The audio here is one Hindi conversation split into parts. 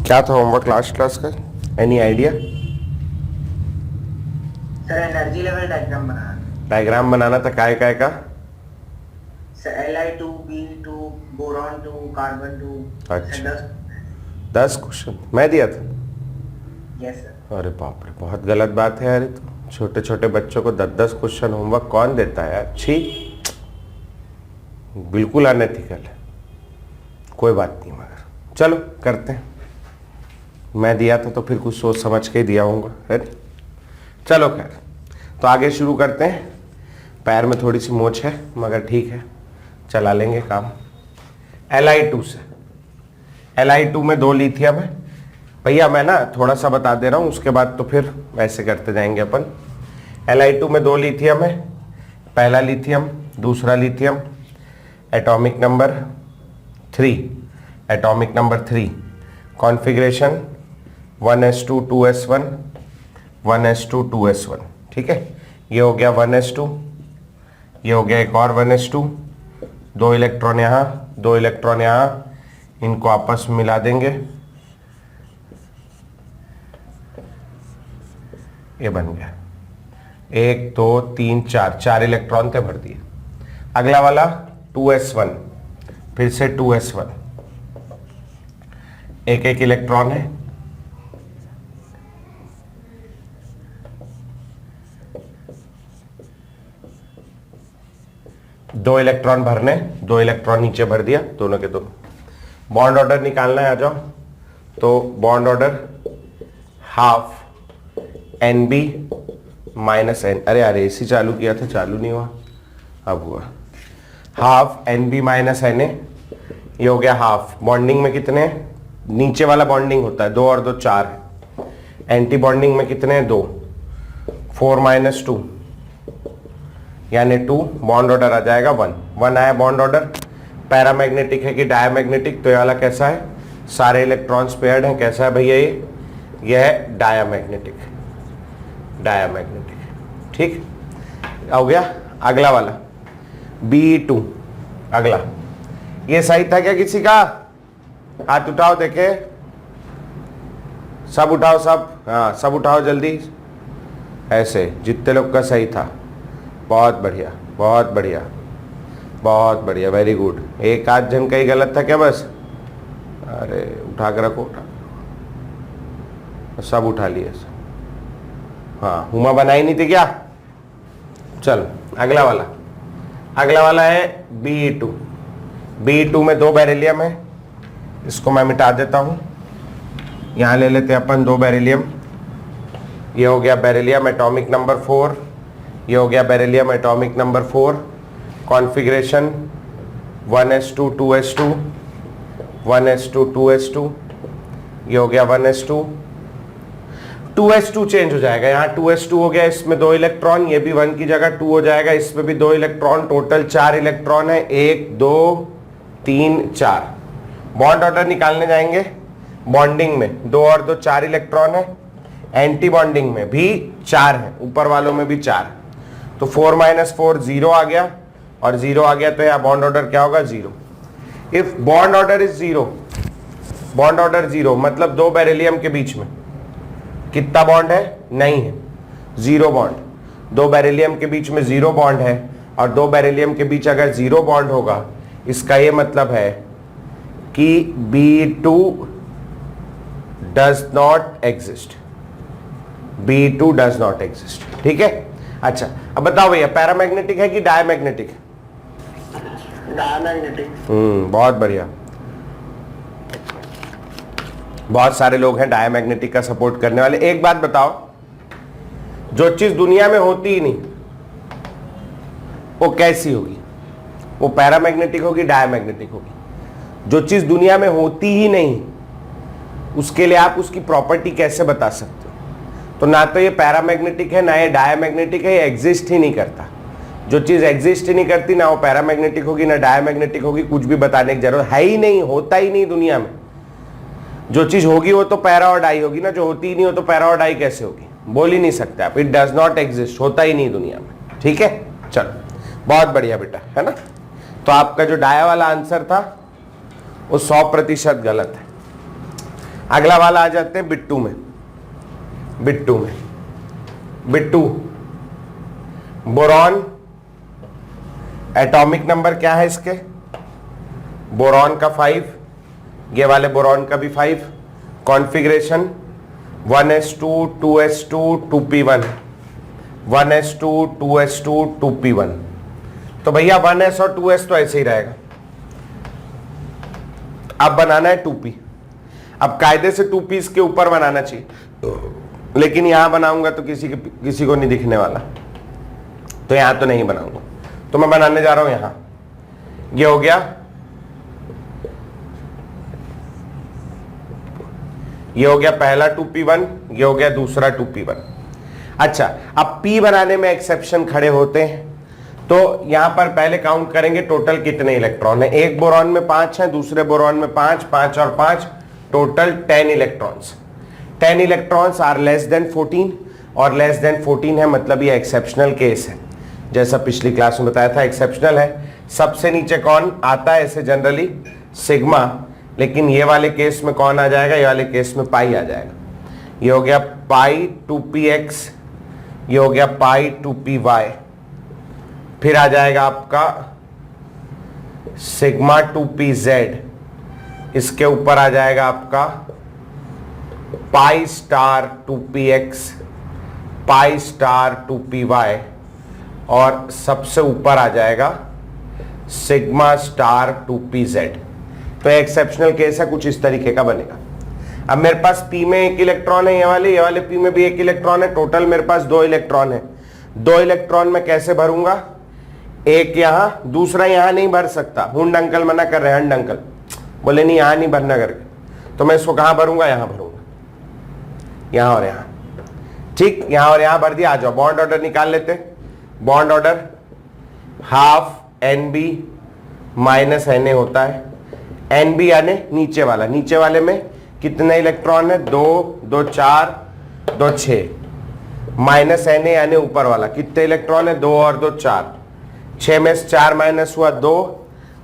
क्या था होमवर्क लास्ट क्लास का? Any idea? Sir energy level diagram बनाना डायग्राम बनाना था काय काय का? Sir Li2 B2 boron 2 carbon 2 अच्छा। 10 क्वेश्चन मैं दिया था? Yes sir. अरे बाप रे, बहुत गलत बात है यार। ये तो छोटे छोटे बच्चों को 10-10 क्वेश्चन होमवर्क कौन देता है यार? छी, बिल्कुल अनएथिकल है। कोई बात नहीं, मगर चलो करते हैं। मैं दिया था तो फिर कुछ सोच समझ के ही दिया होगा, है नहीं? चलो खैर, तो आगे शुरू करते हैं। पैर में थोड़ी सी मोच है मगर ठीक है, चला लेंगे काम। Li2 से, Li2 में 2 लिथियम है भैया। मैं ना थोड़ा सा बता दे रहा हूँ, उसके बाद तो फिर वैसे करते जाएंगे अपन। Li2 में 2 लिथियम है। पहला लिथियम, दूसरा lithium, atomic number 3, atomic number 3, configuration 1s2 2s1 1s2 2s1। ठीक है, ये हो गया 1s2, ये हो गया एक और 1s2, 2 इलेक्ट्रॉन यहाँ, 2 इलेक्ट्रॉन यहाँ, इनको आपस में मिला देंगे, ये बन गया 1 2 3 4, 4 इलेक्ट्रॉन थे, भर दिए। अगला वाला 2s1, फिर से 2s1, एक एक इलेक्ट्रॉन है, दो इलेक्ट्रॉन भरने, 2 इलेक्ट्रॉन नीचे भर दिया, दोनों के दोनों। बॉन्ड ऑर्डर निकालना है, आ जाओ। तो bond order half NB minus N, अरे यार AC चालू किया था, चालू नहीं हुआ, अब हुआ। हाफ NB माइनस NA, ये हो गया हाफ। बॉन्डिंग में कितने हैं? नीचे वाला बॉन्डिंग होता है 2 और 2 4 है। एंटी बॉन्डिंग में कितने हैं? 2, 4 माइनस 2 यानी 2। बॉन्ड ऑर्डर आ जाएगा 1, 1 आया बॉन्ड ऑर्डर। पैरामैग्नेटिक है कि डायामैग्नेटिक? तो ये वाला कैसा है? सारे इलेक्ट्रॉन्स पेयर्ड हैं। कैसा है भैया ये? यह है डायामैग्नेटिक, डायामैग्नेटिक। ठीक हो गया। अगला वाला B2, अगला ये सही था क्या किसी का? हाथ उठाओ, देखे सब उठाओ, सब, हाँ सब उठाओ जल्दी, ऐसे जितने लोग का सही था। बहुत बढ़िया, बहुत बढ़िया, बहुत बढ़िया, वेरी गुड। एक आध जन का ही गलत था क्या बस? अरे उठा के रखो, सब उठा लिए। हाँ, हुमा बनाई नहीं थी क्या? चलो अगला वाला, अगला वाला है B2। B2 में 2 बेरिलियम है, इसको मैं मिटा देता हूं। यहां ले लेते हैं अपन 2 बेरिलियम। ये हो गया बेरिलियम एटॉमिक नंबर 4, ये हो गया beryllium atomic number 4। Configuration 1s2 2s2 1s2 2s2, ये हो गया 1s2 2s2 चेंज हो जाएगा, यहाँ 2s2 हो गया, इसमें 2 इलेक्ट्रॉन, ये भी 1 की जगह 2 हो जाएगा, इसमें भी 2 इलेक्ट्रॉन, टोटल 4 इलेक्ट्रॉन है। 1 2 3 4। बॉन्ड ऑर्डर निकालने जाएंगे। बॉन्डिंग में 2 और 2 4 इलेक्ट्रॉन है। एंटी बॉन्डिंग में भी 4 है, ऊपर वालों में भी 4। तो 4 माइनस 4 0 आ गया, और 0 आ गया तो यहाँ बॉन्ड ऑर्डर क्या होगा? 0। If bond order is 0, bond order 0 मतलब 2 बेरिलियम के बीच में कितना बॉन्ड है? नहीं है, 0 बॉन्ड। 2 बेरिलियम के बीच में 0 बॉन्ड है, और 2 बेरिलियम के बीच अगर 0 बॉन्ड होगा, इसका ये मतलब है कि B2 does not exist, B2 does not exist. ठीक है, अच्छा अब बताओ भैया, पैरामैग्नेटिक है कि डायमैग्नेटिक? डायमैग्नेटिक। बहुत बढ़िया। बहुत सारे लोग हैं डायमैग्नेटिक का सपोर्ट करने वाले। एक बात बताओ, जो चीज दुनिया में होती ही नहीं वो कैसी होगी? वो पैरामैग्नेटिक होगी, डायमैग्नेटिक होगी? जो चीज दुनिया में होती ही नहीं, उसके लिए आप उसकी प्रॉपर्टी कैसे बता सकते हो? तो ना तो ये पैरामैग्नेटिक है, ना ये डायमैग्नेटिक है, ये एग्जिस्ट ही नहीं करता। जो चीज एग्जिस्ट ही नहीं करती, ना वो पैरामैग्नेटिक होगी ना डायमैग्नेटिक होगी, कुछ भी बताने की जरूरत है ही नहीं, होता ही नहीं दुनिया में। जो चीज होगी वो तो पैरा और डाई होगी ना, जो होती ही नहीं हो तो पैरा और डाई कैसे होगी? बोल ही नहीं सकते आप, इट डज नॉट एग्जिस्ट, होता ही नहीं दुनिया में। ठीक है, चलो बहुत बढ़िया बेटा, है ना। तो आपका जो डाया वाला आंसर था वो 100% गलत है। अगला वाला आ जाते हैं बिट्टू में। बिट्टू बोरॉन, एटॉमिक नंबर क्या है इसके? बोरॉन का 5, ये वाले बोरॉन का भी 5। Configuration 1s2 2s2 2p1, 1s2 2s2 2p1। तो भैया 1s और 2s तो ऐसे ही रहेगा। अब बनाना है 2p। अब कायदे से 2p इसके ऊपर बनाना चाहिए, लेकिन यहां बनाऊंगा तो किसी को नहीं दिखने वाला, तो यहां तो नहीं बनाऊंगा, तो मैं बनाने जा रहा हूं यहां। ये हो गया, ये हो गया पहला 2p1, ये हो गया दूसरा 2p1। अच्छा, अब p बनाने में एक्सेप्शन खड़े होते हैं, तो यहां पर पहले काउंट करेंगे टोटल कितने इलेक्ट्रॉन है। एक बोरॉन में 5 है, दूसरे बोरॉन में 5, 5 और 5 total 10 electrons. 10 electrons are less than 14, और लेस देन 14 है मतलब ये एक्सेप्शनल केस है, जैसा पिछली क्लास में बताया था एक्सेप्शनल है। सबसे नीचे कौन आता है ऐसे जनरली? सिग्मा, लेकिन ये वाले केस में कौन आ जाएगा? ये वाले केस में पाई आ जाएगा। ये हो गया पाई 2px, ये हो गया पाई 2py, फिर आ जाएगा आपका सिग्मा 2pz, इसके ऊपर आ जाएगा आपका pi star 2px, pi star 2py, और सबसे ऊपर आ जाएगा सिग्मा स्टार 2pz। तो एक्सेप्शनल केस है, कुछ इस तरीके का बनेगा। अब मेरे पास p में 1 इलेक्ट्रॉन है, ये वाले p में भी 1 इलेक्ट्रॉन है, टोटल मेरे पास 2 इलेक्ट्रॉन है। 2 इलेक्ट्रॉन में कैसे भरूंगा? एक यहां, दूसरा यहां नहीं भर सकता। हुंड अंकल मना कर रहे हैं, हंड अंकल बोले नहीं यहां नहीं भरना करके, तो मैं इसको कहां भरूंगा? यहां भरूंगा, यहां और यहां। ठीक, यहां और यहां भर दिया। आ जाओ, बॉन्ड ऑर्डर निकाल लेते। Bond order half NB minus Na होता है। NB यानी नीचे वाला, नीचे वाले में कितने इलेक्ट्रॉन है? 2, 2 4, 2 6, माइनस Na यानी ऊपर वाला कितने इलेक्ट्रॉन है? 2 और 2 4, 6 में से 4 माइनस हुआ 2,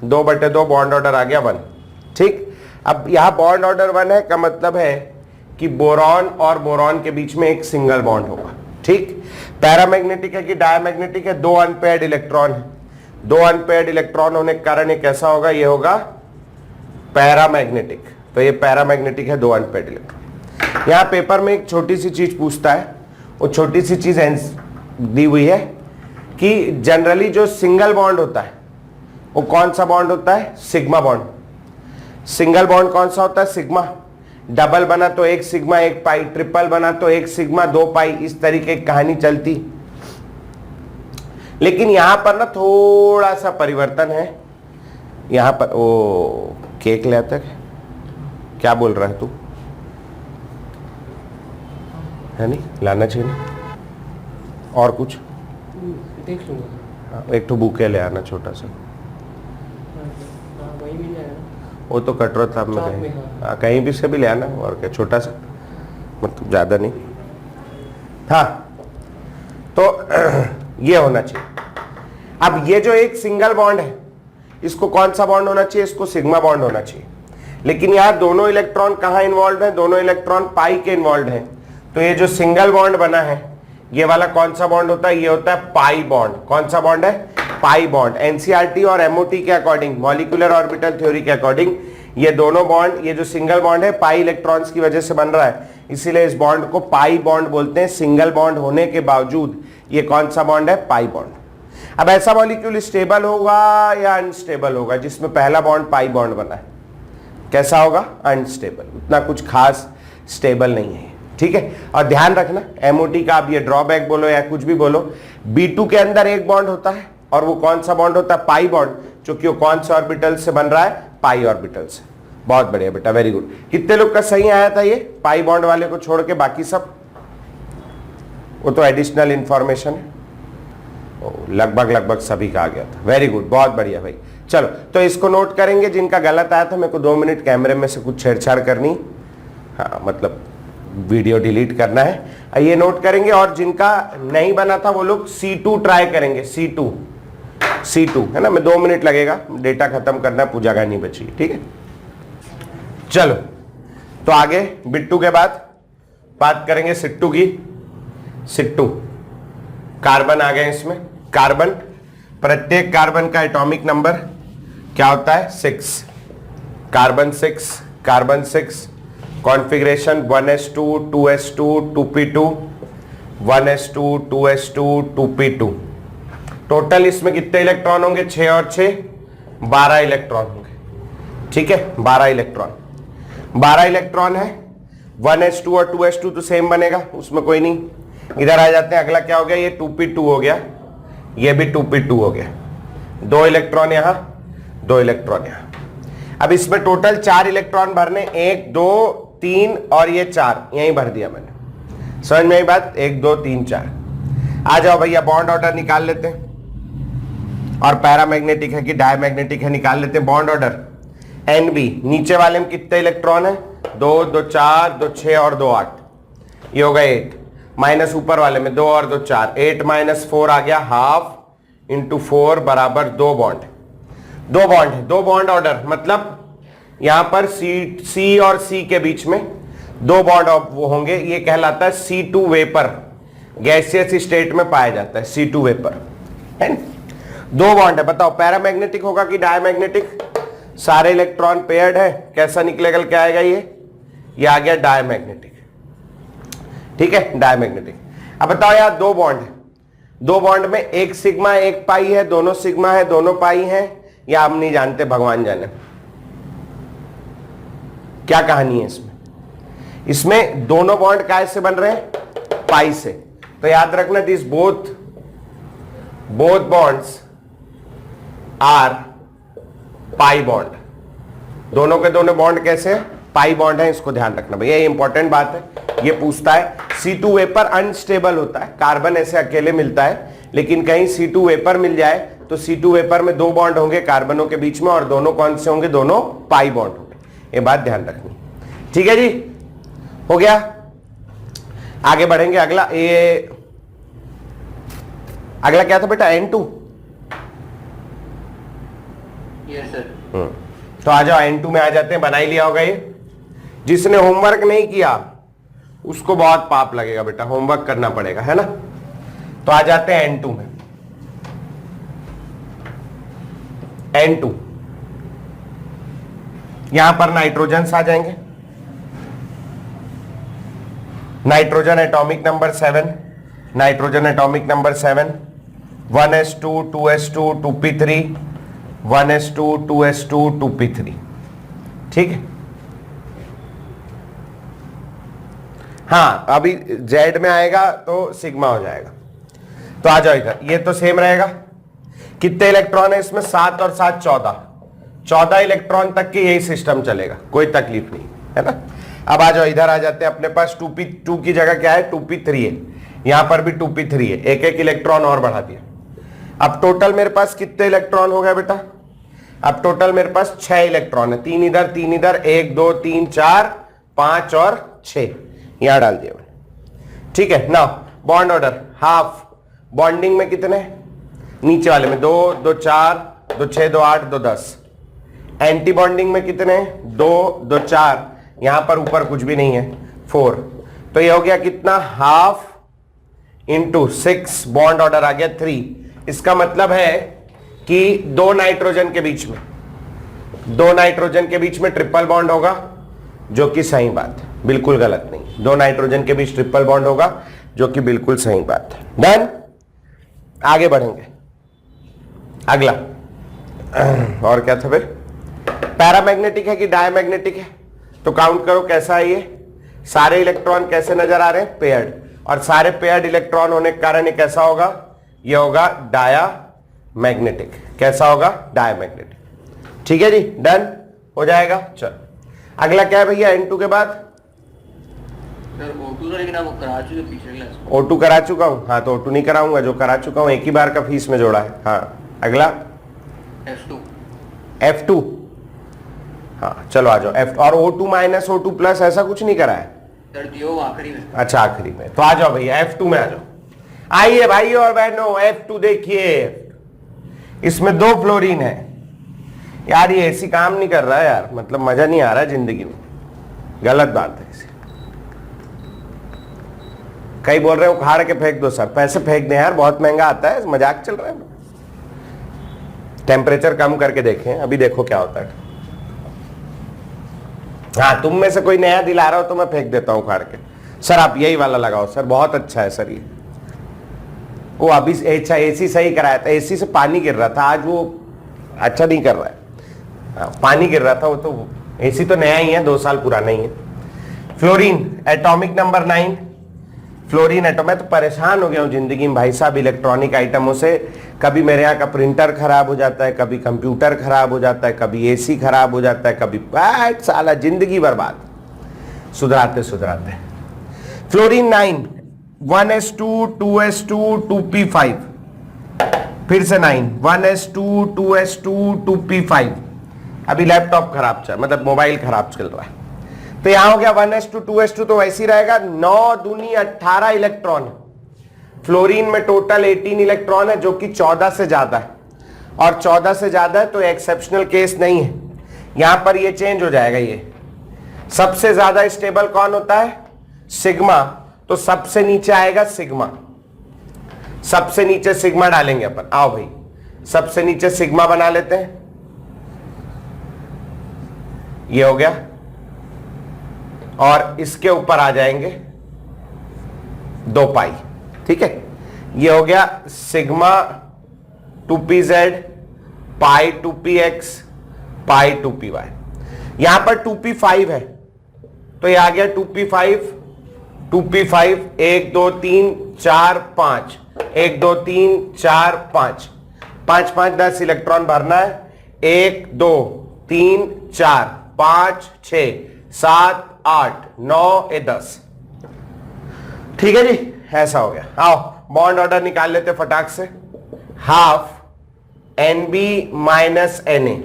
2/2, बॉन्ड ऑर्डर आ गया 1। ठीक, अब यहां बॉन्ड ऑर्डर 1 है का मतलब है कि बोरॉन और बोरॉन के बीच में एक सिंगल बॉन्ड होगा। ठीक, पैरामैग्नेटिक है कि डायमैग्नेटिक है? 2 अनपेयर्ड इलेक्ट्रॉन है। 2 अनपेयर्ड इलेक्ट्रॉन होने के कारण ये कैसा होगा? ये होगा पैरामैग्नेटिक। तो ये पैरामैग्नेटिक है, 2 अनपेयर्ड इलेक्ट्रॉन। यहां पेपर में एक छोटी सी चीज पूछता है, वो छोटी सी चीज दी हुई है कि जनरली जो सिंगल बॉन्ड होता है वो कौन सा बॉन्ड होता है? Sigma bond. सिंगल बॉन्ड कौन सा होता है? सिग्मा। डबल बना तो 1 सिग्मा 1 पाई, ट्रिपल बना तो 1 सिग्मा 2 पाई, इस तरीके की कहानी चलती। लेकिन यहां पर ना थोड़ा सा परिवर्तन है। यहां पर ओ केक ले आता है, क्या बोल रहा है तू? है नहीं लाना चाहिए ना? और कुछ देख लूंगा। एक तो बुके ले आना छोटा सा। वही मिल जाएगा। वो तो कटरो था में चौक कहीं, में, हाँ। कहीं भी से भी ले आना, और क्या छोटा सा, मतलब ज्यादा नहीं। हाँ, तो ये होना चाहिए। अब ये जो एक सिंगल बॉन्ड है, इसको कौन सा बॉन्ड होना चाहिए? इसको सिग्मा बॉन्ड होना चाहिए। लेकिन यार दोनों इलेक्ट्रॉन कहां इन्वॉल्व है? दोनों इलेक्ट्रॉन पाई के इन्वॉल्व है। तो ये जो सिंगल बॉन्ड बना है, ये वाला कौन सा बॉन्ड होता है? ये होता है पाई बॉन्ड। कौन सा बॉन्ड है? Pi bond. एनसीईआरटी और एमओटी के अकॉर्डिंग, मॉलिक्यूलर ऑर्बिटल थ्योरी के अकॉर्डिंग, ये दोनों बॉन्ड, ये जो सिंगल बॉन्ड है पाई इलेक्ट्रॉन्स की वजह से बन रहा है, इसीलिए इस बॉन्ड को पाई बॉन्ड बोलते हैं। सिंगल बॉन्ड होने के बावजूद ये कौन सा बॉन्ड है? Pi bond. अब ऐसा मॉलिक्यूल स्टेबल होगा या अनस्टेबल होगा जिसमें पहला बॉन्ड पाई बॉन्ड बना है? कैसा होगा? अनस्टेबल, उतना कुछ खास स्टेबल नहीं है। ठीक है, और ध्यान रखना एमओटी का, आप ये ड्रॉबैक बोलो या कुछ भी बोलो, B2 के अंदर एक बॉन्ड होता है, और वो कौन सा बॉन्ड होता है? पाई बॉन्ड, क्योंकि वो कौन से ऑर्बिटल से बन रहा है? पाई ऑर्बिटल से। बहुत बढ़िया बेटा, वेरी गुड। कितने लोग का सही आया था ये? पाई बॉन्ड वाले को छोड़ के बाकी सब, वो तो एडिशनल इंफॉर्मेशन है। लगभग सभी का आ गया था। वेरी गुड, बहुत बढ़िया भाई। चलो, तो इसको नोट करेंगे। जिनका गलत आया था मेरे को 2 मिनट कैमरे में से कुछ छेड़छाड़ करनी, हाँ मतलब वीडियो डिलीट करना है, ये नोट करेंगे। और जिनका नहीं बना था वो लोग C2 ट्राई करेंगे। C2 है ना, मैं 2 मिनट लगेगा, डेटा खत्म करना, पूजा गानी बची। ठीक है, चलो तो आगे बिट्टू के बाद बात करेंगे सिट्टू की। सिट्टू कार्बन आ गए इसमें। कार्बन, प्रत्येक कार्बन का एटॉमिक नंबर क्या होता है? 6। Carbon 6, carbon 6। Configuration 1s2 2s2 2p2, 1s2 2s2 2p2। Total इसमें कितने इलेक्ट्रॉन होंगे? 6 और 6 12 इलेक्ट्रॉन होंगे। ठीक है, 12 इलेक्ट्रॉन, 12 इलेक्ट्रॉन है। 1s2 और 2s2 तो सेम बनेगा, उसमें कोई नहीं। इधर आ जाते हैं, अगला क्या हो गया? ये 2p2 हो गया, ये भी 2p2 हो गया। 2 इलेक्ट्रॉन यहां, 2 इलेक्ट्रॉन यहां। अब इसमें टोटल 4 इलेक्ट्रॉन भरने, 1 2 3 और ये 4 यहीं भर दिया मैंने। समझ में आई बात? 1 2 3 4। आ जाओ भैया, बॉन्ड ऑर्डर निकाल लेते हैं। और पैरामैग्नेटिक है कि डायमैग्नेटिक है निकाल लेते हैं। बॉन्ड ऑर्डर Nb, नीचे वाले में कितने इलेक्ट्रॉन है? 2 2 4 2 6 और 2 8, ये होगा 8। माइनस ऊपर वाले में 2 और 2 4, 8 माइनस 4 आ गया, हाफ इंटू 4 बराबर 2 बॉन्ड। 2 बॉन्ड है, 2 बॉन्ड ऑर्डर, मतलब यहां पर सी और सी के बीच में 2 बॉन्ड वो होंगे। ये कहलाता है C2 वेपर, गैसियस स्टेट में पाया जाता है C2 वेपर, है ना? 2 बॉन्ड है। बताओ पैरामैग्नेटिक होगा कि डायमैग्नेटिक? सारे इलेक्ट्रॉन पेयर्ड है, कैसा निकलेगा? क्या आएगा? ये आ गया डायमैग्नेटिक। ठीक है, डायमैग्नेटिक। अब बताओ यार, 2 बॉन्ड है, 2 बॉन्ड में एक सिग्मा एक पाई है, दोनों सिग्मा है दोनों पाई है, या हम नहीं जानते, भगवान जाने। क्या कहानी है इसमें? इसमें दोनों बॉन्ड काय से बन रहे हैं? पाई से। तो याद रखना, this both bonds are pi bond. दोनों के दोनों बॉन्ड कैसे? पाई बॉन्ड है, इसको ध्यान रखना भैया, ये इंपॉर्टेंट बात है। ये पूछता है। C2 वेपर अनस्टेबल होता है, कार्बन ऐसे अकेले मिलता है, लेकिन कहीं C2 वेपर मिल जाए तो C2 वेपर में 2 बॉन्ड होंगे कार्बनों के बीच में, और दोनों कौन से होंगे? दोनों पाई बॉन्ड होंगे। ये बात ध्यान रखनी। ठीक है जी, हो गया। आगे बढ़ेंगे। अगला अगला क्या था बेटा? N2। Yes sir. तो आ जाओ, N2 में आ जाते हैं। बना ही लिया होगा ये। जिसने होमवर्क नहीं किया उसको बहुत पाप लगेगा बेटा, होमवर्क करना पड़ेगा, है ना? तो आ जाते हैं N2 में। N2 यहां पर नाइट्रोजन आ जाएंगे। Nitrogen atomic number 7, nitrogen atomic number 7, 1s2 2s2 2p3, 1s2 2s2 2p3। ठीक है, हाँ, अभी Z में आएगा तो सिग्मा हो जाएगा। तो आ जाओ इधर, ये तो सेम रहेगा। कितने इलेक्ट्रॉन है इसमें? 7 और 7 14 इलेक्ट्रॉन तक के यही सिस्टम चलेगा, कोई तकलीफ नहीं, है ना? अब आ जाओ, इधर आ जाते हैं। अपने पास 2p2 की जगह क्या है? 2p3 है। यहां पर भी 2p3 है, एक एक इलेक्ट्रॉन और बढ़ा दिया। अब टोटल मेरे पास कितने इलेक्ट्रॉन हो गए बेटा? अब टोटल मेरे पास 6 इलेक्ट्रॉन है, 3 इधर 3 इधर, 1 2 3 4 5 और 6 यहां डाल दिया मैंने। ठीक है ना? Bond order half. बॉन्डिंग में कितने? नीचे वाले में 2 2 4 2 6 2 8 2 10। एंटी बॉन्डिंग में कितने? 2 2 4, यहां पर ऊपर कुछ भी नहीं है, 4। तो ये हो गया कितना? हाफ इंटू 6, बॉन्ड ऑर्डर आ गया 3। इसका मतलब है कि 2 नाइट्रोजन के बीच में, 2 नाइट्रोजन के बीच में ट्रिपल बॉन्ड होगा, जो कि सही बात है, बिल्कुल गलत नहीं। 2 नाइट्रोजन के बीच ट्रिपल बॉन्ड होगा, जो कि बिल्कुल सही बात है। डन। आगे बढ़ेंगे। अगला और क्या था फिर? पैरामैग्नेटिक है कि डायमैग्नेटिक है? तो काउंट करो कैसा है ये। सारे इलेक्ट्रॉन कैसे नजर आ रहे हैं? पेयर्ड। और सारे पेयर्ड इलेक्ट्रॉन होने के कारण ये कैसा होगा? ये होगा डायामैग्नेटिक। कैसा होगा? डायमैग्नेटिक। ठीक है जी, डन हो जाएगा। चलो अगला क्या है भैया N2 के बाद? सर O2 लेकिन आप करा चुके पिछले क्लास में। O2 करा चुका हूं। हाँ तो O2 नहीं कराऊंगा, जो करा चुका हूं एक ही बार का फीस में जोड़ा है। हाँ अगला F2। हाँ चलो आ जाओ F। और O2 माइनस O2 प्लस ऐसा कुछ नहीं करा है सर, दियो आखिरी में। अच्छा आखिरी में। तो आ जाओ भैया F2 में आ जाओ। आइए भाई और बहनों, F2 देखिए, इसमें 2 फ्लोरीन है। यार ये ऐसी काम नहीं कर रहा है यार, मतलब मजा नहीं आ रहा है जिंदगी में। गलत बात है। कई बोल रहे हो उखाड़ के फेंक दो सर, पैसे फेंक दें यार, बहुत महंगा आता है, मजाक चल रहा है। टेम्परेचर कम करके देखें, अभी देखो क्या होता है। हाँ, तुम में से कोई नया दिला रहा हो तो मैं फेंक देता हूं उखाड़ के। सर आप यही वाला लगाओ सर, बहुत अच्छा है सर ये। वो अभी अच्छा एसी सही कराया था, एसी से पानी गिर रहा था, आज वो अच्छा नहीं कर रहा है। हाँ, पानी गिर रहा था, वो तो एसी तो नया ही है, 2 साल पुराना ही है। Fluorine atomic number 9, fluorine atom. मैं तो परेशान हो गया हूँ जिंदगी में भाई साहब इलेक्ट्रॉनिक आइटमों से। कभी मेरे यहाँ का प्रिंटर खराब हो जाता है, कभी कंप्यूटर खराब हो जाता है, कभी एसी खराब हो जाता है, कभी साला जिंदगी बर्बाद, सुधराते सुधराते। फ्लोरीन 9, 1s2 2s2 2p5, फिर से 9, 1s2 2s2 2p5। अभी लैपटॉप खराब चल, मतलब मोबाइल खराब चल रहा है, तो यहां हो गया 1s2 2s2, तो वैसे ही रहेगा। 9 दूनी 18 इलेक्ट्रॉन। फ्लोरीन में टोटल 18 इलेक्ट्रॉन है, जो कि 14 से ज्यादा है, और 14 से ज्यादा है तो एक्सेप्शनल केस नहीं है। यहां पर ये चेंज हो जाएगा। ये सबसे ज्यादा स्टेबल कौन होता है? सिग्मा, तो सबसे नीचे आएगा सिग्मा। सबसे नीचे सिग्मा डालेंगे अपन। आओ भाई, सबसे नीचे सिग्मा बना लेते हैं। ये हो गया, और इसके ऊपर आ जाएंगे 2 पाई। ठीक है, ये हो गया सिग्मा 2pz पाई 2px पाई 2py। यहां पर 2p5 है, तो ये आ गया 2p5 2p5, 1 2 3 4 5, 1 2 3 4 5, 5 5 10 इलेक्ट्रॉन भरना है। 1 2 3 4 5 6 7 8 9 10। ठीक है जी, ऐसा हो गया। आओ बॉन्ड ऑर्डर निकाल लेते फटाक से। Half NB minus Na,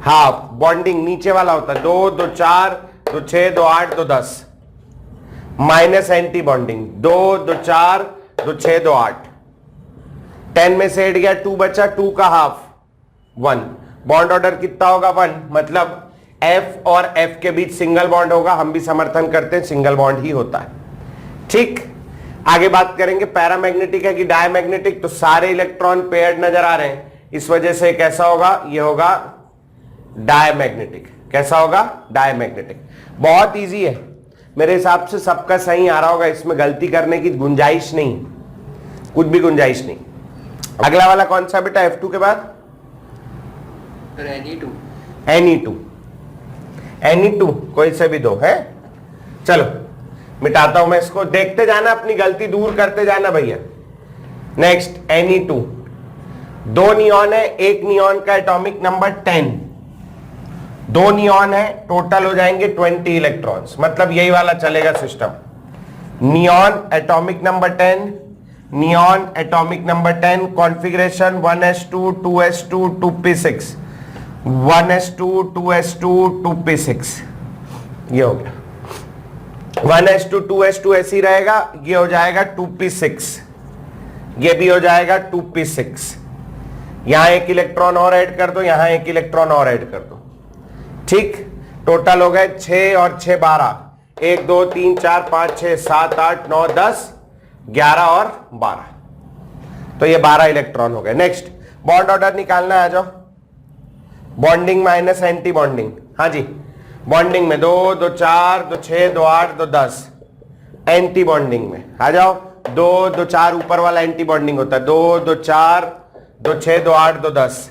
half bonding नीचे वाला होता है 2 2 4 2 6 2 8 2 10, माइनस एंटी बॉन्डिंग 2 2 4 2 6 2 8। 10 में से 8 गया, 2 बचा, 2 का हाफ 1। बॉन्ड ऑर्डर कितना होगा? 1, मतलब F और F के बीच सिंगल बॉन्ड होगा। हम भी समर्थन करते हैं सिंगल बॉन्ड ही होता है। ठीक, आगे बात करेंगे पैरामैग्नेटिक है कि डायमैग्नेटिक। तो सारे इलेक्ट्रॉन पेयर्ड नजर आ रहे हैं, इस वजह से कैसा होगा? ये होगा डायमैग्नेटिक। कैसा होगा? डायमैग्नेटिक। बहुत इजी है मेरे हिसाब से, सबका सही आ रहा होगा, इसमें गलती करने की गुंजाइश नहीं, कुछ भी गुंजाइश नहीं। अगला वाला कौन सा बेटा F2 के बाद? Ne2 कोई से भी दो है। चलो मिटाता हूं मैं इसको, देखते जाना, अपनी गलती दूर करते जाना भैया। नेक्स्ट Ne2, 2 नियॉन है, एक नियॉन का एटॉमिक नंबर 10, 2 नियॉन है, टोटल हो जाएंगे 20 इलेक्ट्रॉन्स। मतलब यही वाला चलेगा system. Neon atomic number 10, neon atomic number 10, configuration 1s2 2s2 2p6, 1s2 2s2 2p6। ये हो गया 1s2 2s2 ऐसे ही रहेगा। ये हो जाएगा 2p6, ये भी हो जाएगा 2p6। यहां एक इलेक्ट्रॉन और ऐड कर दो, यहां एक इलेक्ट्रॉन और ऐड कर दो। ठीक, टोटल हो गए 6 और 6 12, 1 2 3 4 5 6 7 8 9 10 11 और 12, तो ये 12 इलेक्ट्रॉन हो गए। नेक्स्ट बॉन्ड ऑर्डर निकालना है, आ जाओ। Bonding minus anti bonding. हाँ जी, बॉन्डिंग में 2 2 4 2 6 2 8 2 10, एंटी बॉन्डिंग में आ जाओ। 2 2 4 ऊपर वाला एंटी बॉन्डिंग होता है, 2 2 4 2 6 2 8 2 10।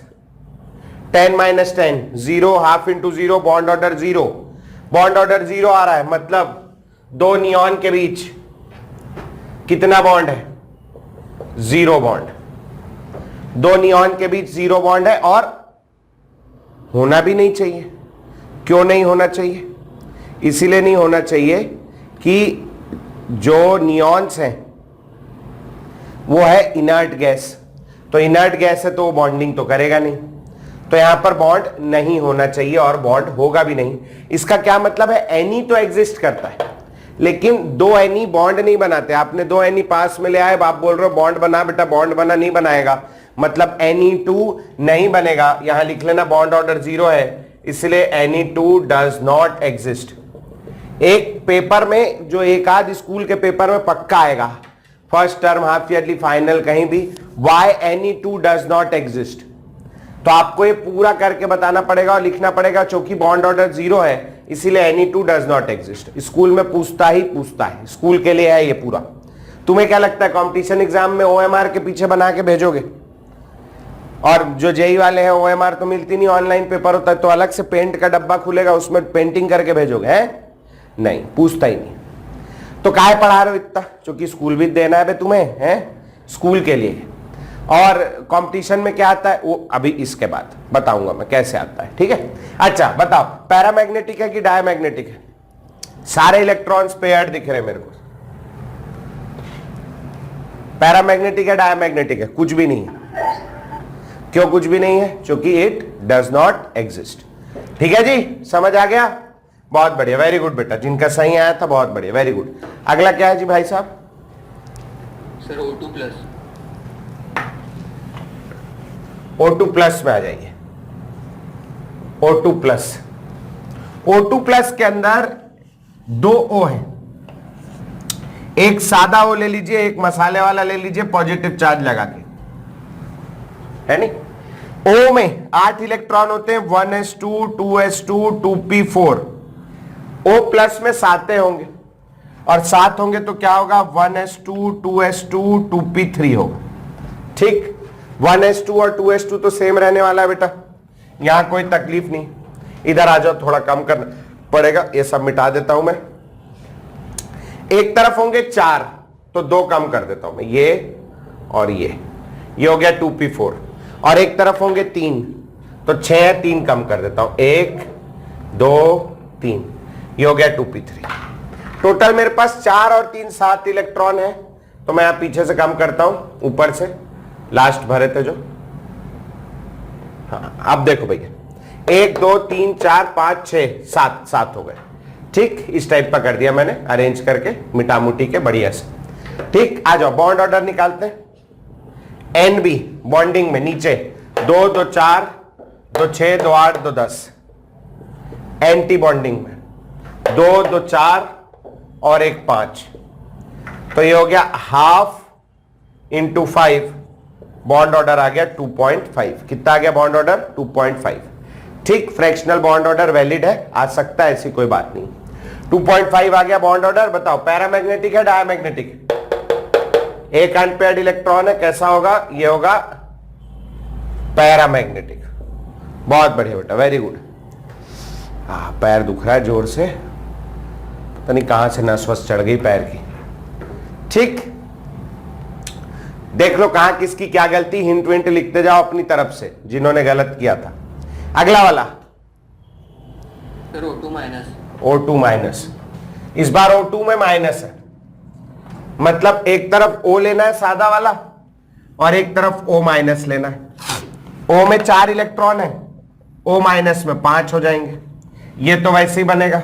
10 minus 10 0, half into 0, bond order 0। Bond order 0 आ रहा है, मतलब 2 नियॉन के बीच कितना बॉन्ड है? 0 बॉन्ड। 2 नियॉन के बीच 0 बॉन्ड है, और होना भी नहीं चाहिए। क्यों नहीं होना चाहिए? इसीलिए नहीं होना चाहिए कि जो नियॉन्स हैं वो है इनर्ट गैस, तो इनर्ट गैस है तो वो बॉन्डिंग तो करेगा नहीं, तो यहां पर बॉन्ड नहीं होना चाहिए और बॉन्ड होगा भी नहीं। इसका क्या मतलब है? एनी तो एग्जिस्ट करता है, लेकिन 2 एनी बॉन्ड नहीं बनाते। आपने 2 एनी पास में ले आए, आप बोल रहे हो बॉन्ड बना, बेटा बॉन्ड बना, नहीं बनाएगा, मतलब Ne2 नहीं बनेगा। यहां लिख लेना बॉन्ड ऑर्डर 0 है, इसलिए Ne2 डज नॉट एग्जिस्ट। एक पेपर में, जो एक आध स्कूल के पेपर में पक्का आएगा, first term, half yearly, final, कहीं भी, why N E two does not exist. तो आपको ये पूरा करके बताना पड़ेगा और लिखना पड़ेगा, क्योंकि बॉन्ड ऑर्डर 0 है, इसीलिए any two does not exist. School में पूछता ही पूछता है, स्कूल के लिए है ये पूरा। तुम्हें क्या लगता है कंपटीशन एग्जाम में ओएमआर के पीछे बना के भेजोगे? और जो जेई वाले हैं ओएमआर तो मिलती नहीं, ऑनलाइन पेपर होता है, तो अलग से पेंट का डब्बा खुलेगा, उसमें पेंटिंग करके भेजोगे? हैं? नहीं, पूछता ही नहीं। तो काहे पढ़ा रहे हो इतना? क्योंकि स्कूल भी देना है बे तुम्हें, हैं? स्कूल के लिए। और कंपटीशन में क्या आता है वो अभी इसके बाद बताऊंगा मैं कैसे आता है, ठीक है? अच्छा बताओ, पैरामैग्नेटिक है कि डायमैग्नेटिक है? सारे इलेक्ट्रॉन्स पेयर्ड दिख रहे हैं मेरे को। पैरामैग्नेटिक है डायमैग्नेटिक है? कुछ भी नहीं है। क्यों कुछ भी नहीं है? क्योंकि इट डज नॉट एग्जिस्ट। ठीक है जी, समझ आ गया? बहुत बढ़िया, वेरी गुड बेटा, जिनका सही आया था बहुत बढ़िया, वेरी गुड। अगला क्या है जी भाई साहब? Sir O2 plus. O2 plus में आ जाइए। O2 प्लस, O2 प्लस के अंदर 2 O है, एक सादा O ले लीजिए, एक मसाले वाला ले लीजिए, पॉजिटिव चार्ज लगा के, है नहीं? O में 8 इलेक्ट्रॉन होते हैं, 1s2, 2s2, 2p4। O plus में 7 होंगे, और 7 होंगे तो क्या होगा? 1s2, 2s2, 2p3 होगा। ठीक, 1s2 और 2s2 तो सेम रहने वाला है बेटा, यहां कोई तकलीफ नहीं। इधर आ जाओ, थोड़ा कम करना पड़ेगा, ये सब मिटा देता हूं मैं। एक तरफ होंगे 4 तो 2 कम कर देता हूं मैं, ये और ये हो गया 2p4। और एक तरफ होंगे 3 तो 6 है, 3 कम कर देता हूं, 1 2 3, ये हो गया 2p3। टोटल मेरे पास 4 और 3 7 इलेक्ट्रॉन है, तो मैं यहां पीछे से कम करता हूं, ऊपर से लास्ट भरे थे जो। हाँ, अब देखो भैया, 1 2 3 4 5 6 7 हो गए। ठीक, इस टाइप का कर दिया मैंने अरेंज करके, मिटा मुटी के बढ़िया से। ठीक, आ जाओ बॉन्ड ऑर्डर निकालते हैं। NB बॉन्डिंग में नीचे 2 2 4 2 6 2 8 2 10। एंटी बॉन्डिंग में 2 2 4 और 1 5, तो ये हो गया हाफ इंटू 5, बॉन्ड ऑर्डर आ गया 2.5। कितना आ गया बॉन्ड ऑर्डर? 2.5। ठीक, फ्रैक्शनल बॉन्ड ऑर्डर वैलिड है, आ सकता है, ऐसी कोई बात नहीं। 2.5 आ गया बॉन्ड ऑर्डर। बताओ पैरामैग्नेटिक है डायमैग्नेटिक? एक अनपेयर्ड इलेक्ट्रॉन है, कैसा होगा? ये होगा पैरामैग्नेटिक। बहुत बढ़िया बेटा, वेरी गुड। पैर दुख रहा है जोर से, पता नहीं कहां से नस वस चढ़ गई पैर की। ठीक, देख लो कहां किसकी क्या गलती, हिंट विंट लिखते जाओ अपनी तरफ से जिन्होंने गलत किया था। अगला वाला sir O2 minus. O2 minus, इस बार O2 में माइनस है, मतलब एक तरफ O लेना है सादा वाला और एक तरफ O माइनस लेना है। O में 4 इलेक्ट्रॉन है, O माइनस में 5 हो जाएंगे। ये तो वैसे ही बनेगा,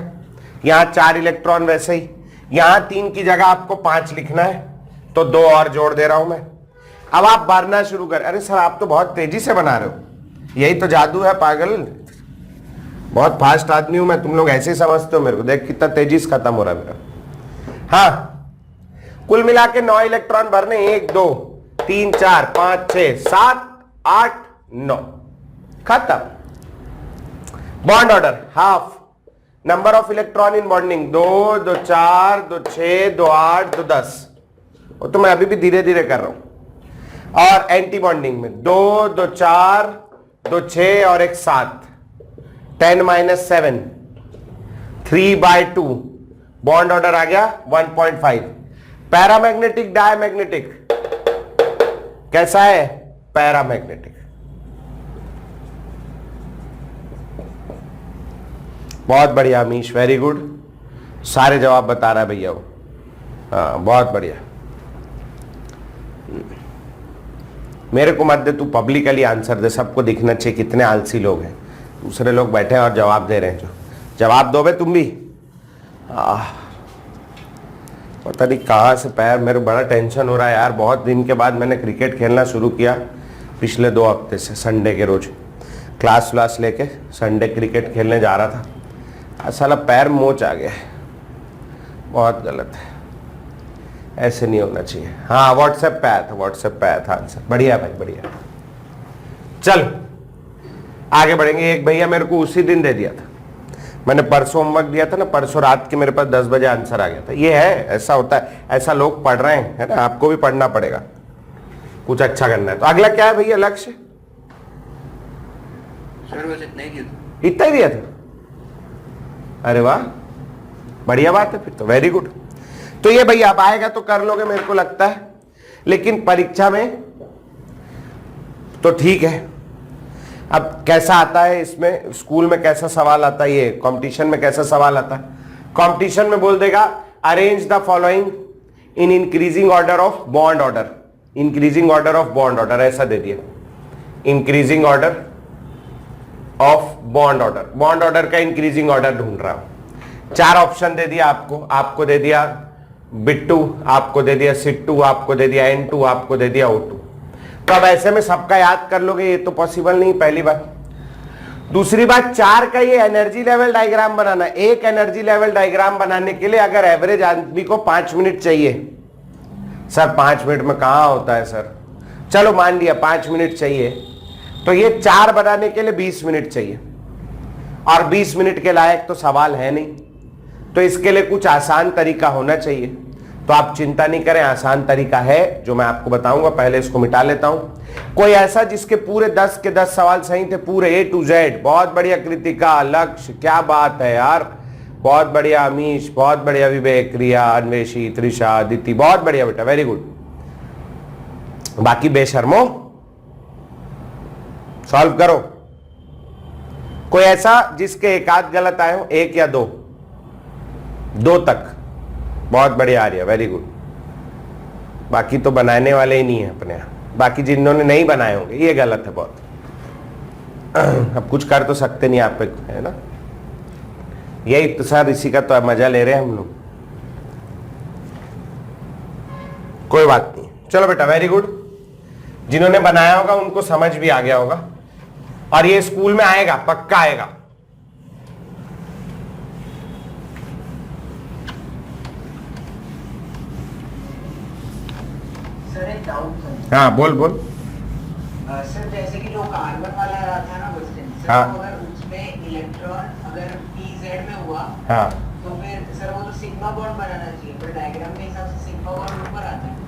यहां 4 इलेक्ट्रॉन वैसे ही, यहां 3 की जगह आपको 5 लिखना है, तो 2 और जोड़ दे रहा हूं मैं। अब आप भरना शुरू कर। अरे सर आप तो बहुत तेजी से बना रहे हो, यही तो जादू है पागल, बहुत फास्ट आदमी हूं मैं, तुम लोग ऐसे ही समझते हो मेरे को। देख कितना तेजी से खत्म हो रहा है मेरा। हाँ, कुल मिला के 9 इलेक्ट्रॉन भरने, 1 2 3 4 5 6 7 8 9, खत्म। Bond order half, number of electron in bonding 2 2 4 2 6 2 8 2 10, वो तो मैं अभी भी धीरे धीरे कर रहा हूं। और एंटी बॉन्डिंग में 2 2 4 2 6 और 1 7, 10 - 7, 3/2, बॉन्ड ऑर्डर आ गया 1.5। Paramagnetic diamagnetic? कैसा है? पैरामैग्नेटिक। बहुत बढ़िया अमीश, वेरी गुड, सारे जवाब बता रहा है भैया वो। हाँ बहुत बढ़िया। मेरे को मत दे, तू पब्लिकली आंसर दे, सबको दिखना चाहिए कितने आलसी लोग हैं। दूसरे लोग बैठे हैं और जवाब दे रहे हैं, जो जवाब दो बे तुम भी। पता नहीं कहाँ से पैर, मेरे बड़ा टेंशन हो रहा है यार। बहुत दिन के बाद मैंने क्रिकेट खेलना शुरू किया, पिछले 2 हफ्ते से, संडे के रोज क्लास व्लास लेके संडे क्रिकेट खेलने जा रहा था, साला पैर मोच आ गया। बहुत गलत है, ऐसे नहीं होना चाहिए। हाँ व्हाट्सएप पे आया था, व्हाट्सएप पे आया था आंसर। बढ़िया भाई बढ़िया। चल आगे बढ़ेंगे। एक भैया मेरे को उसी दिन दे दिया था, मैंने परसों होमवर्क दिया था ना, परसों रात के मेरे पास 10 बजे आंसर आ गया था। ये है, ऐसा होता है, ऐसा लोग पढ़ रहे हैं, है ना, आपको भी पढ़ना पड़ेगा, कुछ अच्छा करना है। तो अगला क्या है भैया लक्ष्य? सर बस इतना ही दिया था। इतना ही दिया था? अरे वाह बढ़िया बात है फिर तो, वेरी गुड। तो ये भैया अब आएगा तो कर लोगे मेरे को लगता है, लेकिन परीक्षा में तो ठीक है। अब कैसा आता है इसमें, स्कूल में कैसा सवाल आता है, ये कंपटीशन में कैसा सवाल आता है? कंपटीशन में बोल देगा arrange the following in increasing order of bond order, increasing order of bond order, ऐसा दे दिया, increasing order of bond order, bond order का इंक्रीजिंग ऑर्डर ढूंढ रहा हूं। 4 ऑप्शन दे दिया आपको दे दिया बिट्टू, आपको दे दिया सिट्टू, आपको दे दिया N2, आपको दे दिया O2। तो अब ऐसे में सबका याद कर लोगे, ये तो पॉसिबल नहीं, पहली बात। दूसरी बात, 4 का ये एनर्जी लेवल डायग्राम बनाना, एक एनर्जी लेवल डायग्राम बनाने के लिए अगर एवरेज आदमी को 5 मिनट चाहिए, सर 5 मिनट में कहां होता है सर, चलो मान लिया 5 मिनट चाहिए, तो ये 4 बनाने के लिए 20 मिनट चाहिए, और 20 मिनट के लायक तो सवाल है नहीं। तो इसके लिए कुछ आसान तरीका होना चाहिए। तो आप चिंता नहीं करें, आसान तरीका है जो मैं आपको बताऊंगा। पहले इसको मिटा लेता हूं। कोई ऐसा जिसके पूरे 10 के 10 सवाल सही थे, पूरे A to Z? बहुत बढ़िया कृतिका, लक्ष्य, क्या बात है यार, बहुत बढ़िया अमीश, बहुत बढ़िया विवेक, रिया, अन्वेषी, त्रिषा, अदिति, बहुत बढ़िया बेटा, वेरी गुड। बाकी बेशर्मो सॉल्व करो। कोई ऐसा जिसके एक आध गलत आए हो, 1 या 2 तक, बहुत बढ़िया आ रही है, वेरी गुड। बाकी तो बनाने वाले ही नहीं है अपने यहाँ, बाकी जिन्होंने नहीं बनाए होंगे ये गलत है बहुत। अब कुछ कर तो सकते नहीं आप पे, है ना, यही तो सर, इसी का तो मजा ले रहे हैं हम लोग। कोई बात नहीं, चलो बेटा वेरी गुड। जिन्होंने बनाया होगा उनको समझ भी आ गया होगा, और ये स्कूल में आएगा, पक्का आएगा। सर एक डाउट सर। हाँ बोल बोल। सर जैसे कि जो कार्बन वाला रहा था ना क्वेश्चन, सर हाँ। अगर उसमें इलेक्ट्रॉन अगर pz में हुआ, हाँ तो फिर सर वो तो सिग्मा बॉन्ड बनाना चाहिए, पर डायग्राम के हिसाब से सिग्मा बॉन्ड ऊपर आता है।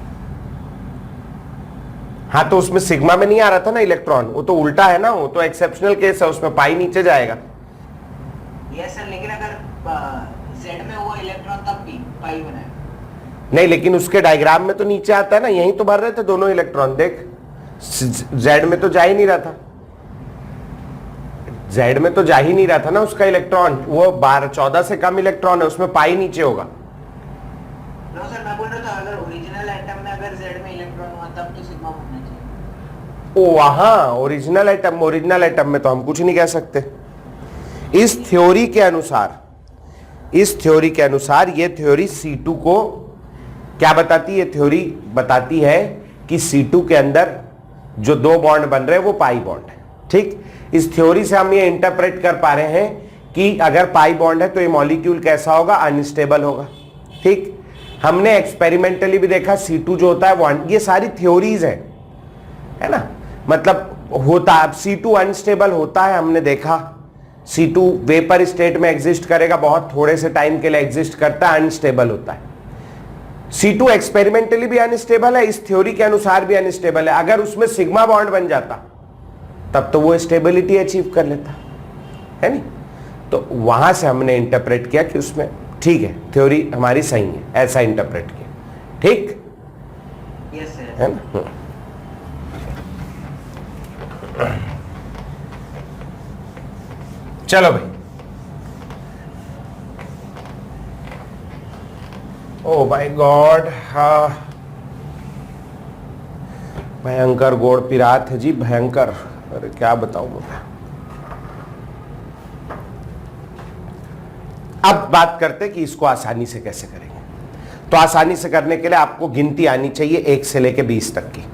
हाँ, तो उसमें सिग्मा में नहीं आ रहा था ना इलेक्ट्रॉन, वो तो उल्टा है ना, वो तो एक्सेप्शनल केस है, उसमें पाई नीचे जाएगा। यस सर, लेकिन अगर z में हुआ इलेक्ट्रॉन तब भी पाई बनाएगा। नहीं, लेकिन उसके डायग्राम में तो नीचे आता है ना, यहीं तो भर रहे थे दोनों इलेक्ट्रॉन, देख जेड में तो जा ही नहीं रहा था, जेड में तो जा ही नहीं रहा था ना उसका इलेक्ट्रॉन, वो 12-14 से कम इलेक्ट्रॉन है, उसमें पाई नीचे होगा। नो सर, मैं बोल रहा था अगर ओरिजिनल एटम में अगर z में इलेक्ट्रॉन हुआ तब तो सिग्मा होना चाहिए। ओ वहां ओरिजिनल एटम में तो हम कुछ नहीं कह सकते। इस थ्योरी के अनुसार ये थ्योरी C2 को क्या बताती है? ये थ्योरी बताती है कि C2 के अंदर जो 2 बॉन्ड बन रहे हैं वो पाई बॉन्ड है। ठीक, इस थ्योरी से हम ये इंटरप्रेट कर पा रहे हैं कि अगर पाई बॉन्ड है तो ये मॉलिक्यूल कैसा होगा? अनस्टेबल होगा। ठीक, हमने एक्सपेरिमेंटली भी देखा C2 जो होता है वो, ये सारी थ्योरीज है ना, मतलब होता है। अब C2 अनस्टेबल होता है, हमने देखा C2 वेपर स्टेट में एग्जिस्ट करेगा, बहुत थोड़े से टाइम के लिए एग्जिस्ट करता है, अनस्टेबल होता है। C2 एक्सपेरिमेंटली भी अनस्टेबल है, इस थ्योरी के अनुसार भी अनस्टेबल है। अगर उसमें सिग्मा बॉन्ड बन जाता तब तो वो स्टेबिलिटी अचीव कर लेता है नहीं। तो वहां से हमने इंटरप्रेट किया कि उसमें ठीक है, थ्योरी हमारी सही है, ऐसा इंटरप्रेट किया। ठीक यस सर, है ना। चलो भाई, ओ माय गॉड, हाँ भयंकर गोड़ पिरात है जी, भयंकर। अरे क्या बताऊं मैं। अब बात करते कि इसको आसानी से कैसे करेंगे। तो आसानी से करने के लिए आपको गिनती आनी चाहिए 1 से लेके 20 तक की,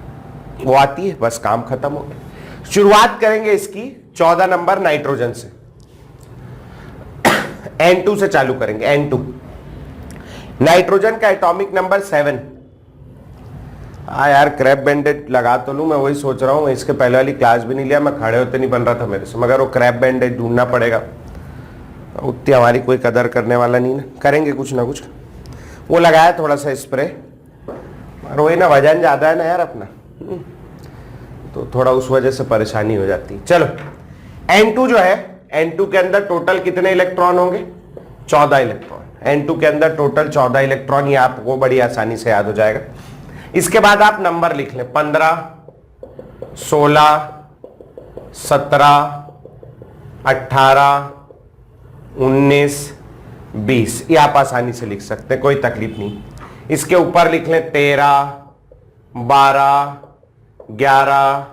वो आती है, बस काम खत्म हो गया। शुरुआत करेंगे इसकी 14 नंबर नाइट्रोजन से, N2 से चालू करेंगे। नाइट्रोजन का एटॉमिक नंबर 7। यार क्रैप बैंडेड लगा तो लूं, मैं वही सोच रहा हूं, इसके पहले वाली क्लास भी नहीं लिया, मैं खड़े होते नहीं बन रहा था मेरे से, मगर वो क्रैप बैंडेड ढूंढना पड़ेगा, उतनी हमारी कोई कदर करने वाला नहीं ना, करेंगे कुछ ना कुछ। वो लगाया थोड़ा सा स्प्रे, और वही ना वजन ज्यादा है ना यार अपना, तो थोड़ा उस वजह से परेशानी हो जाती है। चलो N2 जो है, N2 के अंदर टोटल कितने इलेक्ट्रॉन होंगे? 14 इलेक्ट्रॉन। N2 के अंदर टोटल 14 इलेक्ट्रॉन, ये आपको बड़ी आसानी से याद हो जाएगा। इसके बाद आप नंबर लिख लें, 15, 16, 17, 18, 19, 20, ये आप आसानी से लिख सकते हैं, कोई तकलीफ नहीं। इसके ऊपर लिख लें 13, 12, 11,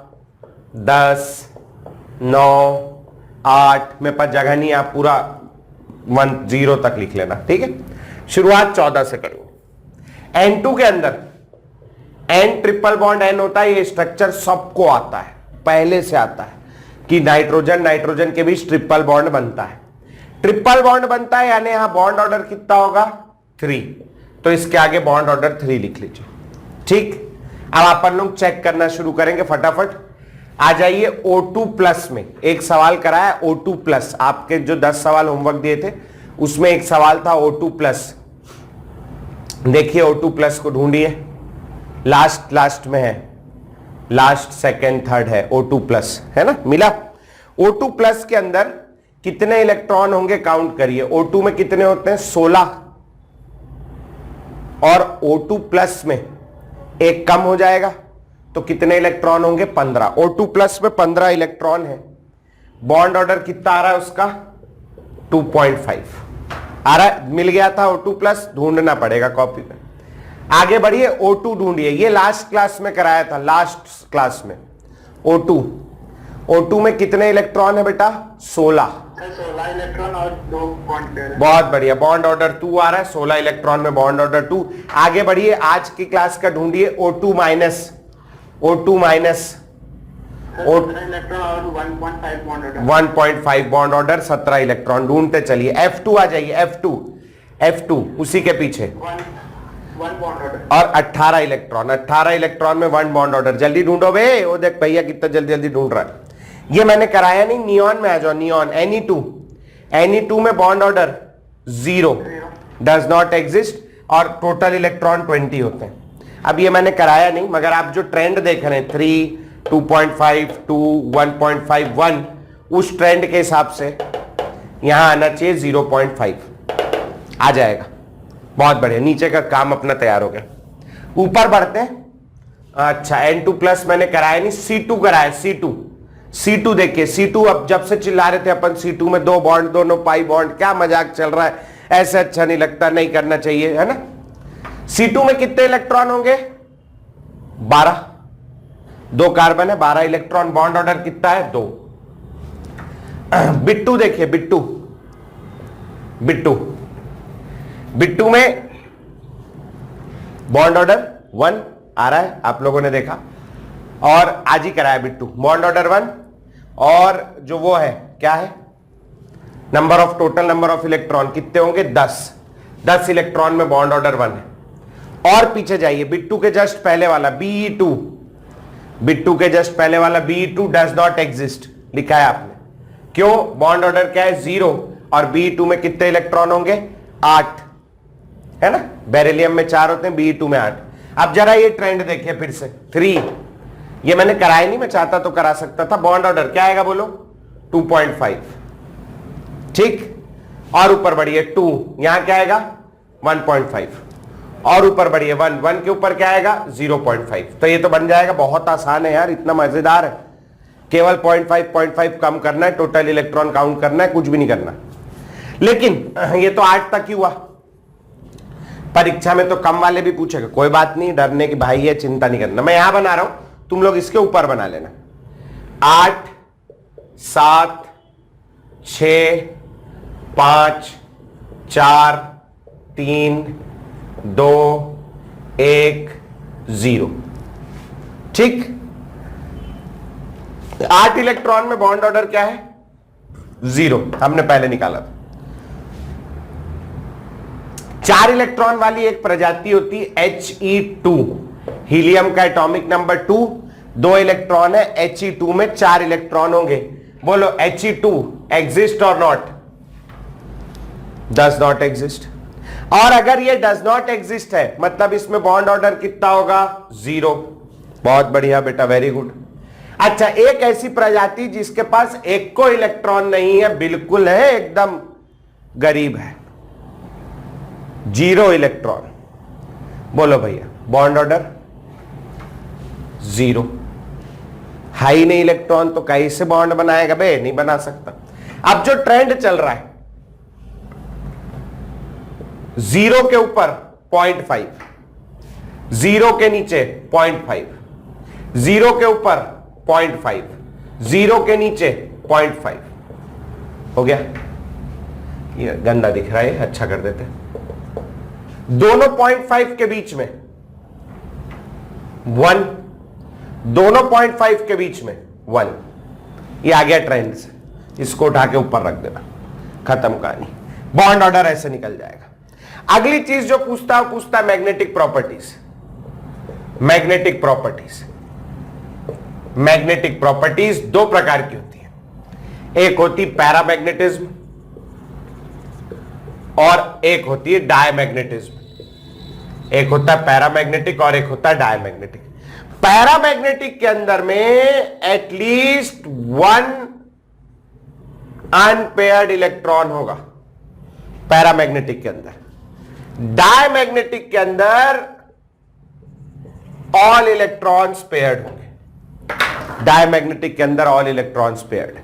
10, 9, 8, मेरे पास जगह नहीं, आप पूरा 10 तक लिख लेना, ठीक है। शुरुआत 14 से करूंगा। N2 के अंदर N ट्रिपल बॉन्ड N होता है, ये स्ट्रक्चर सबको आता है, पहले से आता है कि नाइट्रोजन नाइट्रोजन के बीच ट्रिपल बॉन्ड बनता है। ट्रिपल बॉन्ड बनता है यानी यहां बॉन्ड ऑर्डर कितना होगा? 3, तो इसके आगे बॉन्ड ऑर्डर 3 लिख लीजिए, ठीक। अब अपन लोग चेक करना शुरू करेंगे फटाफट। आ जाइए O2 प्लस में, एक सवाल कराया O2 प्लस, आपके जो 10 सवाल होमवर्क दिए थे उसमें एक सवाल था O2 प्लस। देखिए O2 प्लस को ढूंढिए, लास्ट में है, लास्ट सेकंड थर्ड है O2 प्लस, है ना, मिला। O2 प्लस के अंदर कितने इलेक्ट्रॉन होंगे काउंट करिए। O2 में कितने होते हैं? 16, और O2 प्लस में एक कम हो जाएगा तो कितने इलेक्ट्रॉन होंगे? 15। O2 प्लस में 15 इलेक्ट्रॉन है। बॉन्ड ऑर्डर कितना आ रहा है उसका? 2.5 आ रहा है, मिल गया था O2 प्लस, ढूंढना पड़ेगा कॉपी में। आगे बढ़िए, O2 ढूंढिए, ये लास्ट क्लास में कराया था, लास्ट क्लास में। O2 में कितने इलेक्ट्रॉन है बेटा? 16 इलेक्ट्रॉन और 2 बॉन्ड। बहुत बढ़िया, बॉन्ड ऑर्डर 2 आ रहा है, 16 इलेक्ट्रॉन में बॉन्ड ऑर्डर 2। आगे बढ़िए, आज की क्लास का ढूंढिए O2 माइनस इलेक्ट्रॉन और 1.5 bond order. 1.5 bond order, 17 electron ढूंढते चलिए। F2 आ जाइए, F2 उसी के पीछे 1 बॉन्ड ऑर्डर और 18 इलेक्ट्रॉन, 18 इलेक्ट्रॉन में 1 बॉन्ड ऑर्डर। जल्दी ढूंढो बे, वो देख भैया कितना जल्दी जल्दी ढूंढ रहा है। ये मैंने कराया नहीं, नियॉन में आ जाओ, नियॉन Ne2 में bond order 0, does not exist, और टोटल इलेक्ट्रॉन 20 होते हैं। अब ये मैंने कराया नहीं, मगर आप जो ट्रेंड देख रहे हैं 3, 2.5, 2, 1.5, 1, उस ट्रेंड के हिसाब से यहां आना चाहिए 0.5 आ जाएगा। बहुत बढ़िया, नीचे का काम अपना तैयार हो गया। ऊपर बढ़ते हैं। अच्छा, N2 प्लस मैंने कराया नहीं, C2 कराया। C2 देखिए, C2 अब जब से चिल्ला रहे थे अपन, C2 में 2 बॉन्ड, दोनों पाई बॉन्ड, क्या मजाक चल रहा है, ऐसे अच्छा नहीं लगता, नहीं करना चाहिए, है ना। C2 में कितने इलेक्ट्रॉन होंगे? 12, 2 कार्बन है, 12 इलेक्ट्रॉन। बॉन्ड ऑर्डर कितना है? 2। बिट्टू देखिए, बिट्टू में बॉन्ड ऑर्डर 1 आ रहा है, आप लोगों ने देखा, और आज ही कराया बिट्टू। बॉन्ड ऑर्डर 1, और जो वो है क्या है, number of, total number of electron कितने होंगे? 10 इलेक्ट्रॉन में बॉन्ड ऑर्डर 1 है। और पीछे जाइए, बिट्टू के जस्ट पहले वाला Be2, बिट्टू के जस्ट पहले वाला Be2 डज नॉट एग्जिस्ट लिखा है आपने। क्यों? बॉन्ड ऑर्डर क्या है? 0, और Be2 में कितने इलेक्ट्रॉन होंगे? 8, है ना। बेरिलियम में 4 होते हैं, Be2 में 8। अब जरा ये ट्रेंड देखिए फिर से, 3, ये मैंने कराया नहीं, मैं चाहता तो करा सकता था। बॉन्ड ऑर्डर क्या आएगा बोलो? 2.5, ठीक। और ऊपर बढ़िए 2, यहां क्या आएगा? 1.5, और ऊपर बढ़िए 1 के ऊपर क्या आएगा? 0.5। तो ये तो बन जाएगा, बहुत आसान है यार, इतना मजेदार है। केवल 0.5 कम करना है, टोटल इलेक्ट्रॉन काउंट करना है, कुछ भी नहीं करना। लेकिन ये तो 8 तक ही हुआ, परीक्षा में तो कम वाले भी पूछेगा, कोई बात नहीं, डरने की भाई है, चिंता नहीं करना। मैं यहां बना रहा हूं, तुम लोग इसके ऊपर बना लेना। 8, 7, 6, 5, 4, 3, 2, 1, 0, ठीक। 8 इलेक्ट्रॉन में बॉन्ड ऑर्डर क्या है? 0, हमने पहले निकाला था। 4 इलेक्ट्रॉन वाली एक प्रजाति होती है He2, हीलियम का एटॉमिक नंबर 2, 2 इलेक्ट्रॉन है, He2 में 4 इलेक्ट्रॉन होंगे। बोलो He2 एग्जिस्ट और नॉट? Does not exist. और अगर ये डज नॉट एग्जिस्ट है मतलब इसमें बॉन्ड ऑर्डर कितना होगा? 0। बहुत बढ़िया बेटा, वेरी गुड। अच्छा, एक ऐसी प्रजाति जिसके पास एक को इलेक्ट्रॉन नहीं है, बिल्कुल है, एकदम गरीब है, 0 इलेक्ट्रॉन। बोलो भैया, बॉन्ड ऑर्डर 0। हाई नहीं इलेक्ट्रॉन तो कैसे बॉन्ड बनाएगा बे? नहीं बना सकता। अब जो ट्रेंड चल रहा है 0 के ऊपर 0.5, 0 के नीचे 0.5, 0 के ऊपर 0.5, 0 के नीचे 0.5 हो गया। ये गंदा दिख रहा है, अच्छा कर देते। दोनों 0.5 के बीच में 1, दोनों 0.5 के बीच में 1। ये आ गया ट्रेंड से, इसको उठा के ऊपर रख देना, खत्म कहानी। बॉन्ड ऑर्डर ऐसे निकल जाएगा। अगली चीज जो पूछता है magnetic properties. Magnetic properties, magnetic properties 2 प्रकार की होती है। एक होती पैरामैग्नेटिज्म और एक होती है डायमैग्नेटिज्म। एक होता है पैरामैग्नेटिक और एक होता है डायमैग्नेटिक। पैरामैग्नेटिक के अंदर में एटलीस्ट 1 अनपेयर्ड इलेक्ट्रॉन होगा पैरामैग्नेटिक के अंदर। डायमैग्नेटिक के अंदर ऑल इलेक्ट्रॉन्स पेयर्ड होंगे। डायमैग्नेटिक के अंदर ऑल इलेक्ट्रॉन्स पेयर्ड।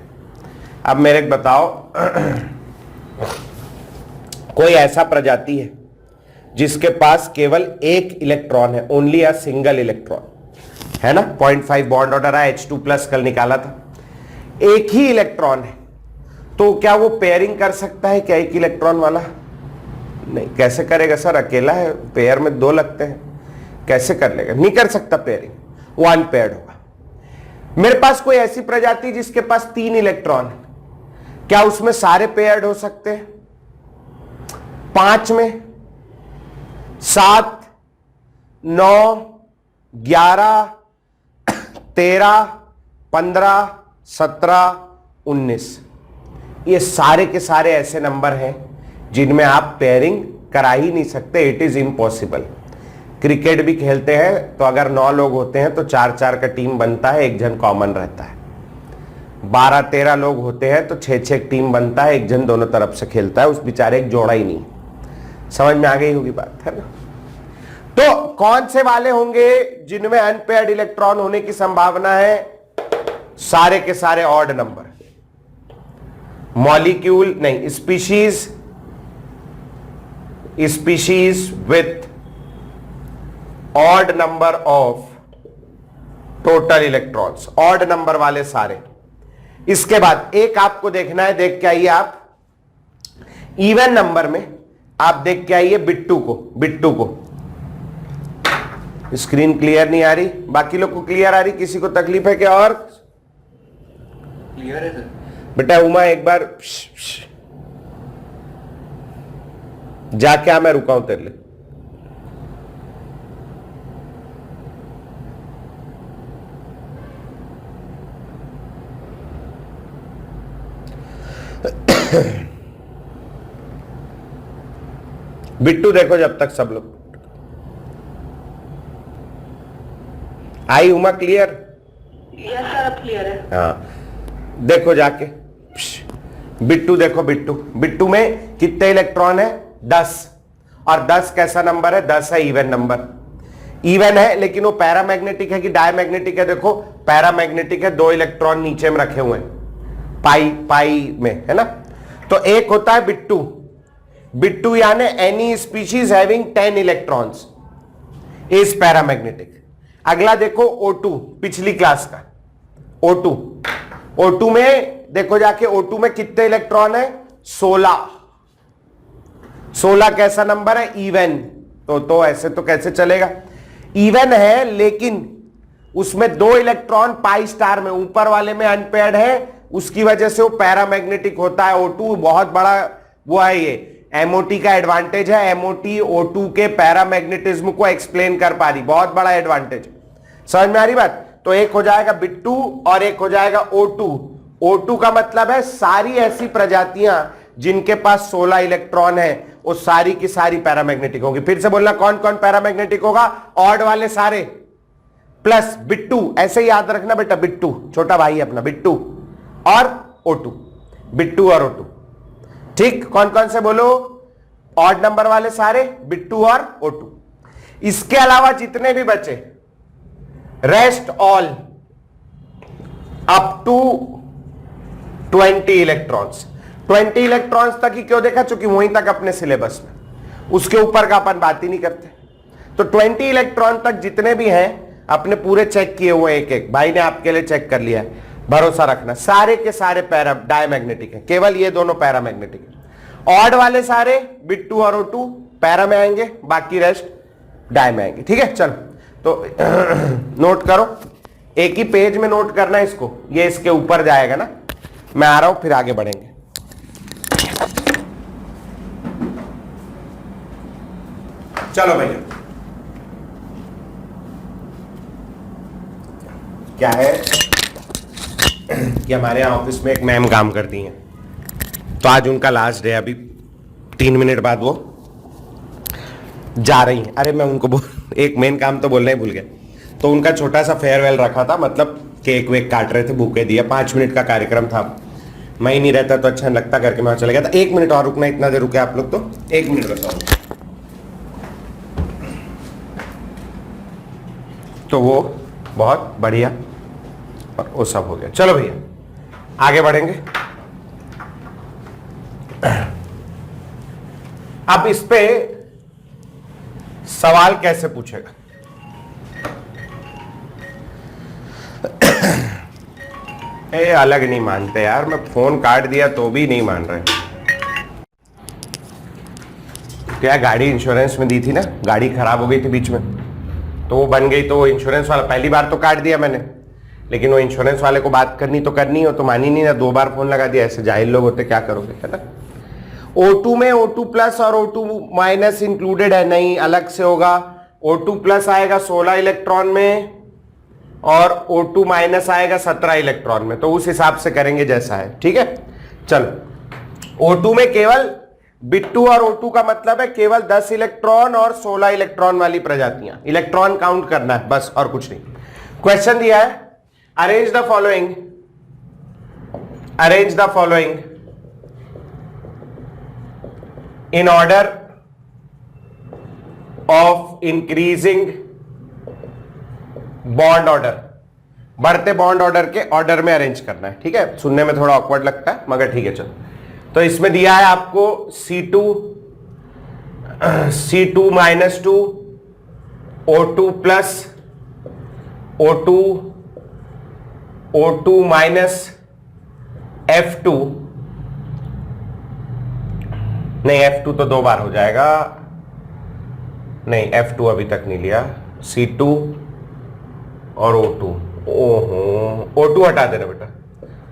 अब मेरे को बताओ, कोई ऐसा प्रजाति है जिसके पास केवल एक इलेक्ट्रॉन है, ओनली अ सिंगल इलेक्ट्रॉन है ना? 0.5 बॉन्ड ऑर्डर है, H2+ कल निकाला था, एक ही इलेक्ट्रॉन है, तो क्या वो पेयरिंग कर सकता है क्या एक इलेक्ट्रॉन वाला? नहीं। कैसे करेगा सर? अकेला है, पेयर में 2 लगते हैं, कैसे कर लेगा? नहीं कर सकता पेयरिंग, वो अनपेयर्ड होगा। मेरे पास कोई ऐसी प्रजाति जिसके पास 3 इलेक्ट्रॉन है, क्या उसमें सारे पेयर्ड हो सकते हैं? 5 में 7, 9, 11, 13, 15, 17, 19, ये सारे के सारे ऐसे नंबर हैं जिनमें आप पेयरिंग करा ही नहीं सकते। It is impossible. क्रिकेट भी खेलते हैं तो अगर 9 लोग होते हैं तो 4-4 का टीम बनता है, एक जन कॉमन रहता है। 12-13 लोग होते हैं तो 6-6 टीम बनता है, एक जन दोनों तरफ से खेलता है, उस बेचारे एक जोड़ा ही नहीं। समझ में आ गई होगी बात, है ना? तो कौन से वाले होंगे जिनमें अनपेयर्ड इलेक्ट्रॉन होने की संभावना है? सारे के सारे ऑड नंबर। मॉलिक्यूल नहीं, species with odd number of total electrons, odd number वाले सारे। इसके बाद एक आपको देखना है, देख के आइए आप, इवन नंबर में आप देख के आइए बिट्टू को। स्क्रीन क्लियर नहीं आ रही? बाकी लोग को क्लियर आ रही? किसी को तकलीफ है क्या? और क्लियर है सर। बेटा उमा एक बार जाके आ, मैं रुका हूं तेरे लिए। बिट्टू देखो जब तक सब लोग। आई उमा क्लियर? यस सर, अब क्लियर है। हाँ, देखो जाके बिट्टू देखो। बिट्टू में कितने इलेक्ट्रॉन है? 10। और 10 कैसा नंबर है? 10 है इवन नंबर। इवन है लेकिन वो पैरामैग्नेटिक है कि डायमैग्नेटिक है? देखो पैरामैग्नेटिक है, 2 इलेक्ट्रॉन नीचे में रखे हुए हैं पाई में, है ना? तो एक होता है बिट्टू यानी any species having 10 electrons is paramagnetic. अगला देखो O2, पिछली क्लास का O2 में देखो जाके, O2 में कितने इलेक्ट्रॉन है? 16 कैसा नंबर है? इवन। तो ऐसे तो कैसे चलेगा? इवन है लेकिन उसमें 2 इलेक्ट्रॉन पाई स्टार में, ऊपर वाले में अनपेयर्ड है, उसकी वजह से वो पैरामैग्नेटिक होता है। O2 बहुत बड़ा वो है, ये एमओटी का एडवांटेज है, एमओटी O2 के पैरामैग्नेटिज्म को एक्सप्लेन कर पा रही, बहुत बड़ा एडवांटेज। समझ में आ रही बात? तो एक हो जाएगा बिट्टू और एक हो जाएगा O2। O2 का मतलब है सारी ऐसी प्रजातियां जिनके पास 16 इलेक्ट्रॉन है वो सारी की सारी पैरामैग्नेटिक होगी। फिर से बोलना कौन कौन पैरामैग्नेटिक होगा? ऑड वाले सारे प्लस बिट्टू, ऐसे ही याद रखना बेटा, बिट्टू छोटा भाई अपना, बिट्टू और O2, बिट्टू और O2। ठीक, कौन कौन से बोलो? ऑड नंबर वाले सारे, बिट्टू और O2। इसके अलावा जितने भी बचे, rest all up to 20 electrons. 20 electrons तक ही क्यों देखा? चूंकि वहीं तक अपने सिलेबस में, उसके ऊपर का अपन बात ही नहीं करते। तो 20 इलेक्ट्रॉन तक जितने भी हैं अपने पूरे चेक किए हुए, एक एक भाई ने आपके लिए चेक कर लिया है, भरोसा रखना, सारे के सारे डायमैग्नेटिक है, केवल ये दोनों पैरामैग्नेटिक है। ऑड वाले सारे बिट्टू और O2 पैरा में आएंगे, बाकी रेस्ट डाय में आएंगे। ठीक है, चलो तो नोट करो, एक ही पेज में नोट करना है इसको, ये इसके ऊपर जाएगा ना। मैं आ रहा हूं, फिर आगे बढ़ेंगे। चलो भैया, क्या है कि हमारे यहाँ ऑफिस में एक मैम काम करती हैं, तो आज उनका लास्ट डे, अभी 3 मिनट बाद वो जा रही हैं। अरे मैं उनको एक मेन काम तो बोलना ही भूल गया। तो उनका छोटा सा फेयरवेल रखा था, मतलब केक वेक काट रहे थे, बुके दिया, 5 मिनट का कार्यक्रम था। मैं ही नहीं रहता तो अच्छा लगता करके मैं चले गया था। 1 मिनट और रुकना, इतना देर रुके आप लोग तो 1 मिनट बताओ। तो वो बहुत बढ़िया और वो सब हो गया। चलो भैया आगे बढ़ेंगे। अब इस पे सवाल कैसे पूछेगा? ए अलग नहीं मानते यार, मैं फोन काट दिया तो भी नहीं मान रहे। क्या गाड़ी इंश्योरेंस में दी थी ना, गाड़ी खराब हो गई थी बीच में, तो वो बन गई, तो वो इंश्योरेंस वाला, पहली बार तो काट दिया मैंने, लेकिन वो इंश्योरेंस वाले को बात करनी तो करनी हो, तो मानी नहीं ना, 2 बार फोन लगा दिया। ऐसे जाहिल लोग होते, क्या करोगे, है ना। O2 में O2 प्लस और O2 माइनस इंक्लूडेड है, नहीं अलग से होगा। O2 प्लस आएगा 16 इलेक्ट्रॉन में और O2 माइनस आएगा 17 इलेक्ट्रॉन में, तो उस हिसाब से करेंगे जैसा है। ठीक है, चलो O2 में केवल बिट्टू और O2 का मतलब है केवल 10 इलेक्ट्रॉन और 16 इलेक्ट्रॉन वाली प्रजातियां, इलेक्ट्रॉन काउंट करना है बस, और कुछ नहीं। क्वेश्चन दिया है, arrange the following, arrange the following in order of increasing bond order, बढ़ते बॉन्ड ऑर्डर के ऑर्डर में अरेंज करना है। ठीक है, सुनने में थोड़ा ऑकवर्ड लगता है मगर ठीक है, चलो। तो इसमें दिया है आपको C2 minus 2, O2 plus, O2 minus F2, नहीं F2 तो 2 बार हो जाएगा, नहीं F2 अभी तक नहीं लिया, C2 और O2, ओहो O2 हटा देना बेटा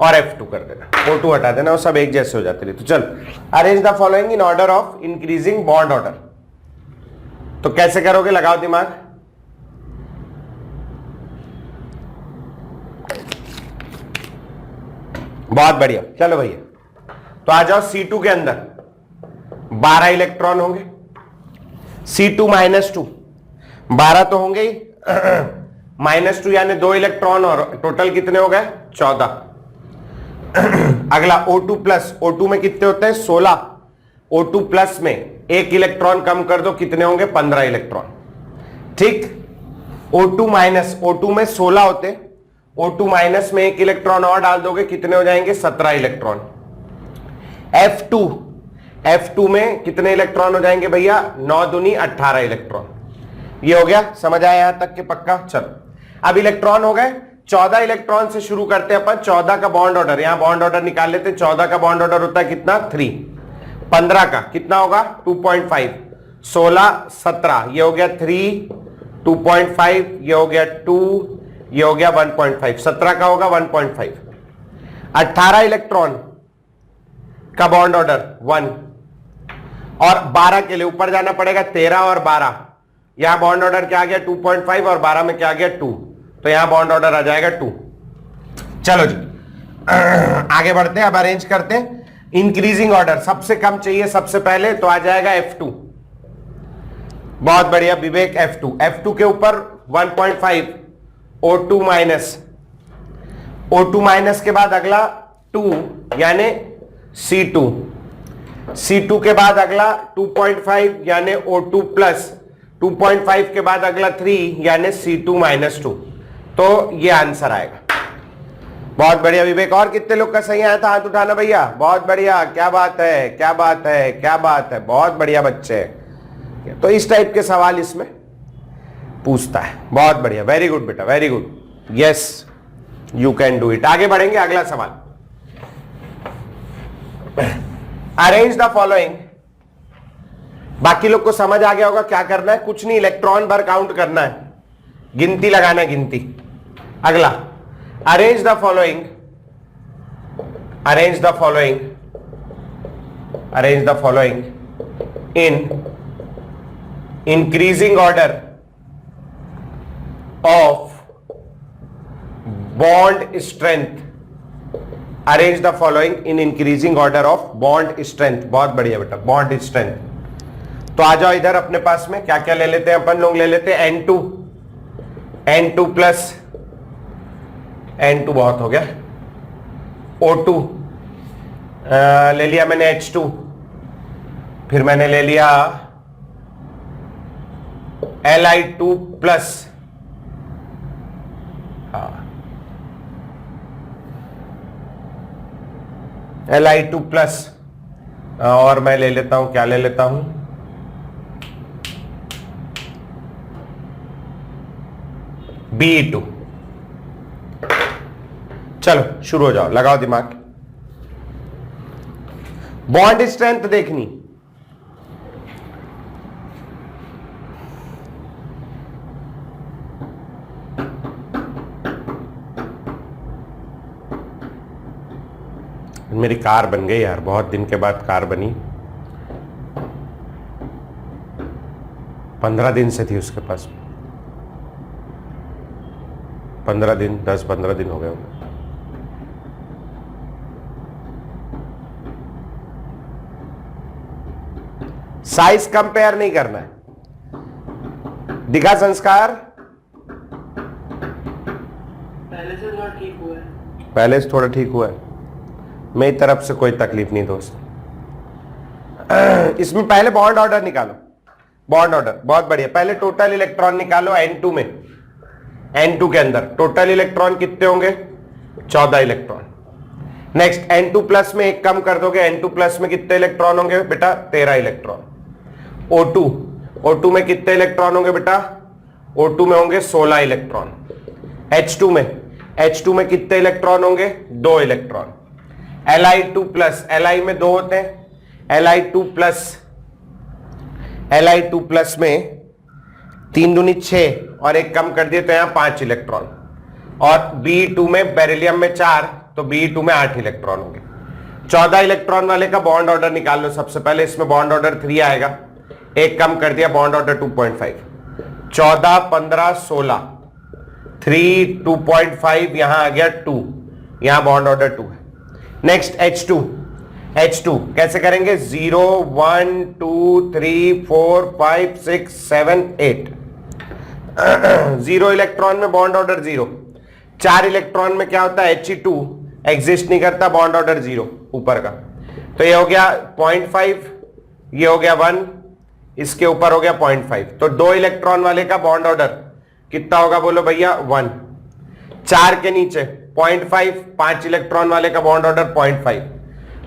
और F2 कर देना, O2 हटा देना, वो सब एक जैसे हो जाते रहे। तो चल, arrange the following in order of increasing bond order. तो कैसे करोगे, लगाओ दिमाग। बहुत बढ़िया, चलो भैया, तो आ जाओ C2 के अंदर 12 इलेक्ट्रॉन होंगे, C2 माइनस 2, 12 तो होंगे ही, माइनस 2 यानी 2 इलेक्ट्रॉन, और टोटल कितने हो गए 14। अगला O2 प्लस, O2 में कितने होते हैं 16, O2 प्लस में 1 इलेक्ट्रॉन कम कर दो, कितने होंगे 15 इलेक्ट्रॉन। ठीक, O2 माइनस, O2 में 16 होते, O2 माइनस में 1 इलेक्ट्रॉन और डाल दोगे, कितने हो जाएंगे 17 इलेक्ट्रॉन। F2 में कितने इलेक्ट्रॉन हो जाएंगे भैया, 9 दूनी 18 इलेक्ट्रॉन। ये हो गया, समझ आया यहां तक के पक्का। चलो अब इलेक्ट्रॉन हो गए, 14 इलेक्ट्रॉन से शुरू करते हैं अपन, 14 का बॉन्ड ऑर्डर, यहां बॉन्ड ऑर्डर निकाल लेते हैं। 14 का बॉन्ड ऑर्डर होता है कितना 3, 15 का कितना होगा 2.5, 16 17, ये हो गया 3, 2.5, ये हो गया 2, ये हो गया 1.5, 17 का होगा 1.5। 18 इलेक्ट्रॉन का बॉन्ड ऑर्डर 1, और 12 के लिए ऊपर जाना पड़ेगा 13 और 12। यहां बॉन्ड ऑर्डर क्या आ गया 2.5 और 12 में क्या आ गया 2, तो यहां बॉन्ड ऑर्डर आ जाएगा 2। चलो जी आगे बढ़ते हैं, अब अरेंज करते हैं। इंक्रीजिंग ऑर्डर सबसे कम चाहिए सबसे पहले, तो आ जाएगा F2। बहुत बढ़िया विवेक, F2 के ऊपर 1.5 O2 माइनस, O2 माइनस के बाद अगला 2 यानी C2 के बाद अगला 2.5 यानी O2 प्लस, 2.5 के बाद अगला 3 यानी C2 माइनस 2। तो ये आंसर आएगा। बहुत बढ़िया विवेक। और कितने लोग का सही आया था, हाथ उठाना भैया। बहुत बढ़िया, क्या बात है, क्या बात है, क्या बात है, बहुत बढ़िया बच्चे। तो इस टाइप के सवाल इसमें पूछता है। बहुत बढ़िया, वेरी गुड बेटा, very good, yes you can do it. आगे बढ़ेंगे, अगला सवाल। Arrange the following. बाकी लोग को समझ आ गया होगा क्या करना है, कुछ नहीं, इलेक्ट्रॉन भर काउंट करना है, गिनती लगाना है, गिनती। अगला, arrange the following, arrange the following, arrange the following in increasing order of bond strength. Arrange the following in increasing order of bond strength. बहुत बढ़िया बेटा, बॉन्ड स्ट्रेंथ। तो आ जाओ इधर अपने पास में, क्या क्या ले लेते हैं अपन लोग, ले लेते हैं N2 प्लस, N2 बहुत हो गया, O2 ले लिया मैंने, H2, फिर मैंने ले लिया Li2 प्लस, हाँ Li2 प्लस, और मैं ले लेता हूं, क्या ले लेता हूं, Be2। चलो शुरू हो जाओ, लगाओ दिमाग। बॉन्ड स्ट्रेंथ देखनी, मेरी कार बन गई यार, बहुत दिन के बाद कार बनी, 15 दिन से थी उसके पास, 15 दिन 10-15 दिन हो गए होंगे। साइज कंपेयर नहीं करना है, दिखा संस्कार, पहले से थोड़ा ठीक हुआ है, पहले से थोड़ा ठीक हुआ है, मेरी तरफ से कोई तकलीफ नहीं दोस्त। इसमें पहले बॉन्ड ऑर्डर निकालो, बॉन्ड ऑर्डर, बहुत बढ़िया। पहले टोटल इलेक्ट्रॉन निकालो N2 में, N2 के अंदर टोटल इलेक्ट्रॉन कितने होंगे, 14 इलेक्ट्रॉन। नेक्स्ट N2 प्लस में एक कम कर दोगे, N2 प्लस में कितने इलेक्ट्रॉन होंगे बेटा, 13 इलेक्ट्रॉन। O2 में कितने इलेक्ट्रॉन होंगे बेटा, O2 में होंगे 16 इलेक्ट्रॉन। H2 में कितने इलेक्ट्रॉन होंगे, 2 इलेक्ट्रॉन। Li2 प्लस, Li में 2 होते हैं, Li2 प्लस में 3 दूनी 6 और एक कम कर दिए तो यहां 5 इलेक्ट्रॉन। और Be2 में बेरिलियम में 4, तो Be2 में 8 इलेक्ट्रॉन होंगे। 14 इलेक्ट्रॉन वाले का बॉन्ड ऑर्डर निकाल लो। सबसे पहले इसमें बॉन्ड ऑर्डर 3 आएगा, एक कम कर दिया, बॉन्ड ऑर्डर 2.5, 14 15 16, 3 2.5, यहां आ गया 2, यहां बॉन्ड ऑर्डर 2 है। नेक्स्ट H2 कैसे करेंगे, 0 1 2 3 4 5 6 7 8, 0 इलेक्ट्रॉन में बॉन्ड ऑर्डर 0, 4 इलेक्ट्रॉन में क्या होता है, He2 एग्जिस्ट नहीं करता, बॉन्ड ऑर्डर 0 ऊपर का। तो ये हो गया 0.5, ये हो गया 1, इसके ऊपर हो गया 0.5, तो 2 इलेक्ट्रॉन वाले का बॉन्ड ऑर्डर कितना होगा बोलो भैया, 1। 4 के नीचे 0.5, 5 इलेक्ट्रॉन वाले का बॉन्ड ऑर्डर 0.5,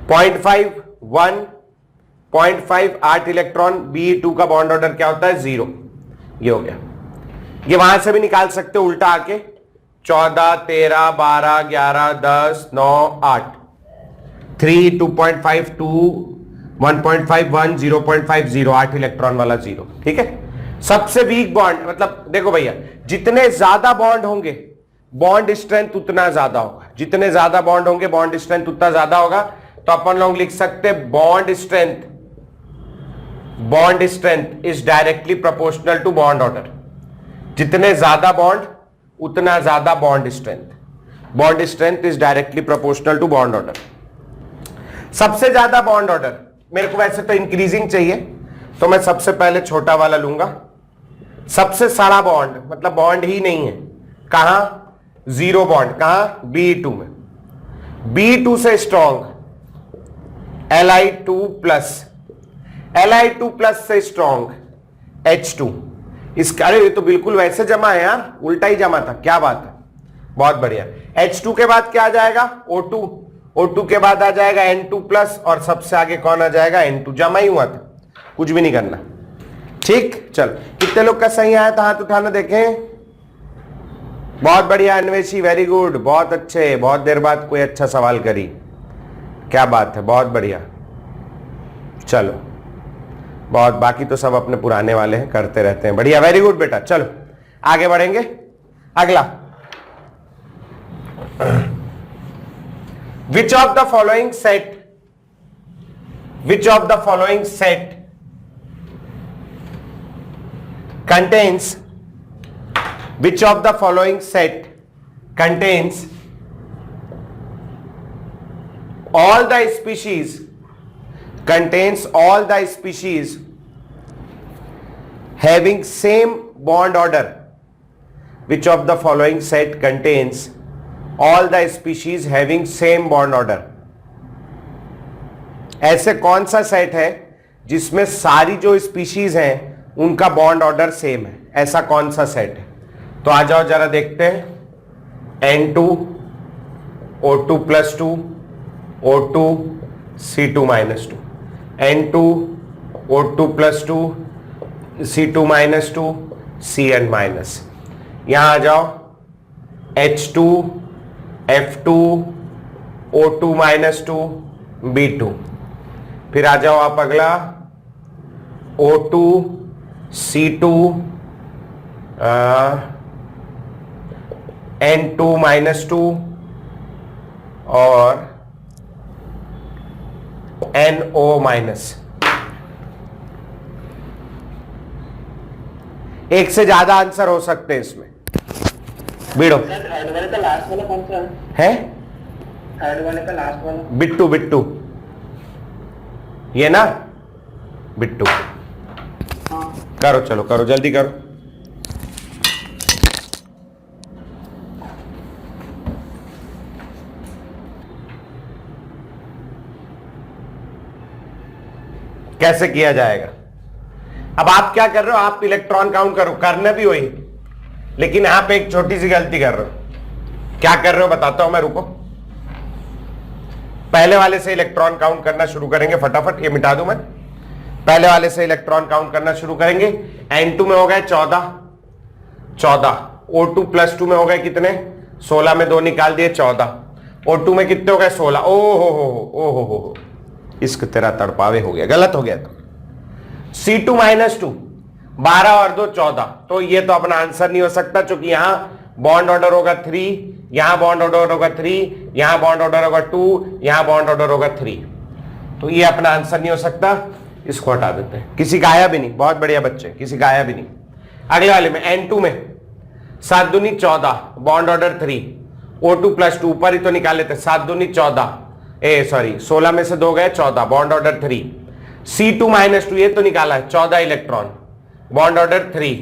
0.5 1, 0.5 8 इलेक्ट्रॉन, Be2 का बॉन्ड ऑर्डर क्या होता है, 0। ये हो गया। ये वहां से भी निकाल सकते हो उल्टा आके, 14 13 12 11 10 9 8, 3 2.5 2 1.5 1 0.5 0, 8 इलेक्ट्रॉन वाला 0। ठीक है, सबसे वीक बॉन्ड, मतलब देखो भैया, जितने ज्यादा बॉन्ड होंगे बॉन्ड स्ट्रेंथ उतना ज्यादा होगा, जितने ज्यादा बॉन्ड होंगे बॉन्ड स्ट्रेंथ उतना ज्यादा होगा। तो अपन लोग लिख सकते हैं bond strength bond strength is directly proportional to bond order. जितने ज्यादा बॉन्ड उतना ज्यादा bond strength. Bond strength is directly proportional to bond order. सबसे ज्यादा बॉन्ड ऑर्डर, मेरे को वैसे तो इंक्रीजिंग चाहिए तो मैं सबसे पहले छोटा वाला लूंगा। सबसे सारा बॉन्ड मतलब बॉन्ड ही नहीं है, कहां? जीरो बॉन्ड, कहां? Be2 में। Be2 से strong Li2 plus, Li2 plus से स्ट्रॉन्ग H2। इसका, अरे ये तो बिल्कुल वैसे जमा है यार, उल्टा ही जमा था, क्या बात है, बहुत बढ़िया। H2 के बाद क्या आ जाएगा? O2। O2 के बाद आ जाएगा N2 प्लस, और सबसे आगे कौन आ जाएगा? N2। जमा ही हुआ था, कुछ भी नहीं करना। ठीक, चल कितने लोग का सही आया था हाथ उठाना देखें। बहुत बढ़िया अन्वेषी, वेरी गुड, बहुत अच्छे, बहुत देर बाद कोई अच्छा सवाल करी, क्या बात है, बहुत बढ़िया। चलो बहुत, बाकी तो सब अपने पुराने वाले हैं, करते रहते हैं, बढ़िया, वेरी गुड बेटा। चलो आगे बढ़ेंगे। अगला, which of the following set, which of the following set contains, which of the following set contains all the species, contains all the species having same bond order? Which of the following set contains all the species having same bond order? ऐसे कौन सा सेट है जिसमें सारी जो स्पीशीज हैं उनका बॉन्ड ऑर्डर सेम है? ऐसा कौन सा सेट है? तो आ जाओ जरा देखते हैं। N2 O2 plus 2 O2 C2 minus 2, N2 O2 plus 2 C2 minus 2 Cn minus. यहां आ जाओ H2 F2 O2 minus 2 B2। फिर आ जाओ आप अगला O2 C2 N2 माइनस 2 और NO माइनस। एक से ज्यादा आंसर हो सकते हैं इसमें, बीड़ो। थर्ड वाले का लास्ट वाला कौन सा है? थर्ड वाले का लास्ट वाला बिट्टू, बिट्टू ये ना, बिट्टू। करो, चलो करो, जल्दी करो। कैसे किया जाएगा? अब आप क्या कर रहे हो? आप इलेक्ट्रॉन काउंट करो, करना भी वही, लेकिन यहां पे एक छोटी सी गलती कर रहे हो। क्या कर रहे हो बताता हूं मैं, रुको। पहले वाले से इलेक्ट्रॉन काउंट करना शुरू करेंगे फटाफट, ये मिटा दूं मैं। पहले वाले से इलेक्ट्रॉन काउंट करना शुरू करेंगे। N2 में हो गए 14, O2 प्लस 2 में हो गए कितने? 16 में 2 निकाल दिए, 14। O2 में कितने हो गए? 16। ओ हो, इसको तेरा तड़पावे हो गया, गलत हो गया। तो C2 माइनस 2, 12 और 2 14। तो ये तो अपना आंसर नहीं हो सकता, क्योंकि यहां बॉन्ड ऑर्डर होगा 3, यहां बॉन्ड ऑर्डर होगा 3, यहां बॉन्ड ऑर्डर होगा 2, यहां बॉन्ड ऑर्डर होगा 3। तो ये अपना आंसर नहीं हो सकता, इसको हटा देते हैं। किसी का आया भी नहीं, बहुत बढ़िया बच्चे, किसी का आया भी नहीं। अगले वाले में N2 में 7 दूनी 14, बॉन्ड ऑर्डर 3, O2 प्लस 2 ऊपर ही तो निकाल लेते, 7 दूनी 14, 16 में से 2 गए 14, बॉन्ड ऑर्डर 3। C2 माइनस 2 ये तो निकाला है, 14 electron, bond order 3।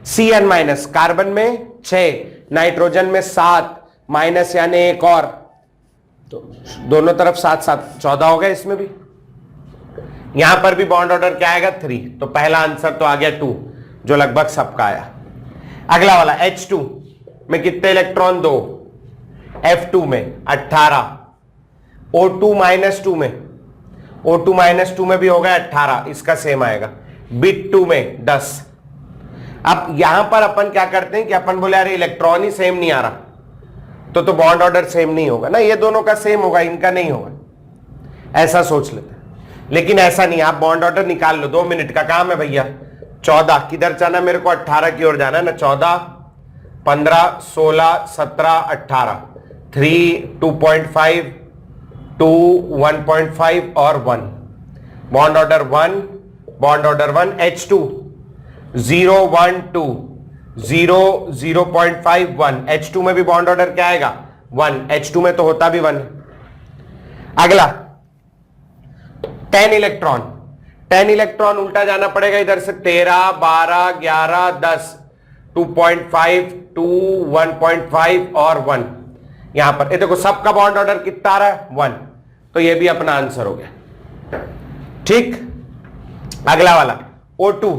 Cn minus, carbon में 6, नाइट्रोजन में 7 माइनस, यानी एक और, तो दोनों तरफ 7 7 14 हो गए। इसमें भी, यहां पर भी बॉन्ड ऑर्डर क्या आएगा? 3। तो पहला आंसर तो आ गया 2, जो लगभग सबका आया। अगला वाला H2 में कितने इलेक्ट्रॉन? 2, F2 में 18, O2 माइनस 2 में, O2 माइनस 2 में भी हो गया 18, इसका सेम आएगा। Bit2 में 10। अब यहां पर अपन क्या करते हैं कि अपन बोले अरे इलेक्ट्रॉन ही सेम नहीं आ रहा, तो बॉन्ड ऑर्डर सेम नहीं होगा ना, ये दोनों का सेम होगा, इनका नहीं होगा, ऐसा सोच लेते हैं। लेकिन ऐसा नहीं, आप बॉन्ड ऑर्डर निकाल लो, 2 मिनट का काम है भैया। 14 किधर जाना? मेरे को 18 की ओर जाना है ना। 14, 15, 16, 17, 18, 3, 2.5, 2, 1.5 और 1। Bond order 1, bond order 1, H2 0 1 2 0 0.5 1, H2 में भी बॉन्ड ऑर्डर क्या आएगा 1, H2 में तो होता भी 1 है। अगला 10 इलेक्ट्रॉन, 10 इलेक्ट्रॉन उल्टा जाना पड़ेगा इधर से, 13 12 11 10, 2.5 2 1.5 और 1 यहां पर। ये देखो सबका बॉन्ड ऑर्डर कितना आ रहा है 1, तो ये भी अपना आंसर हो गया। ठीक, अगला वाला O2,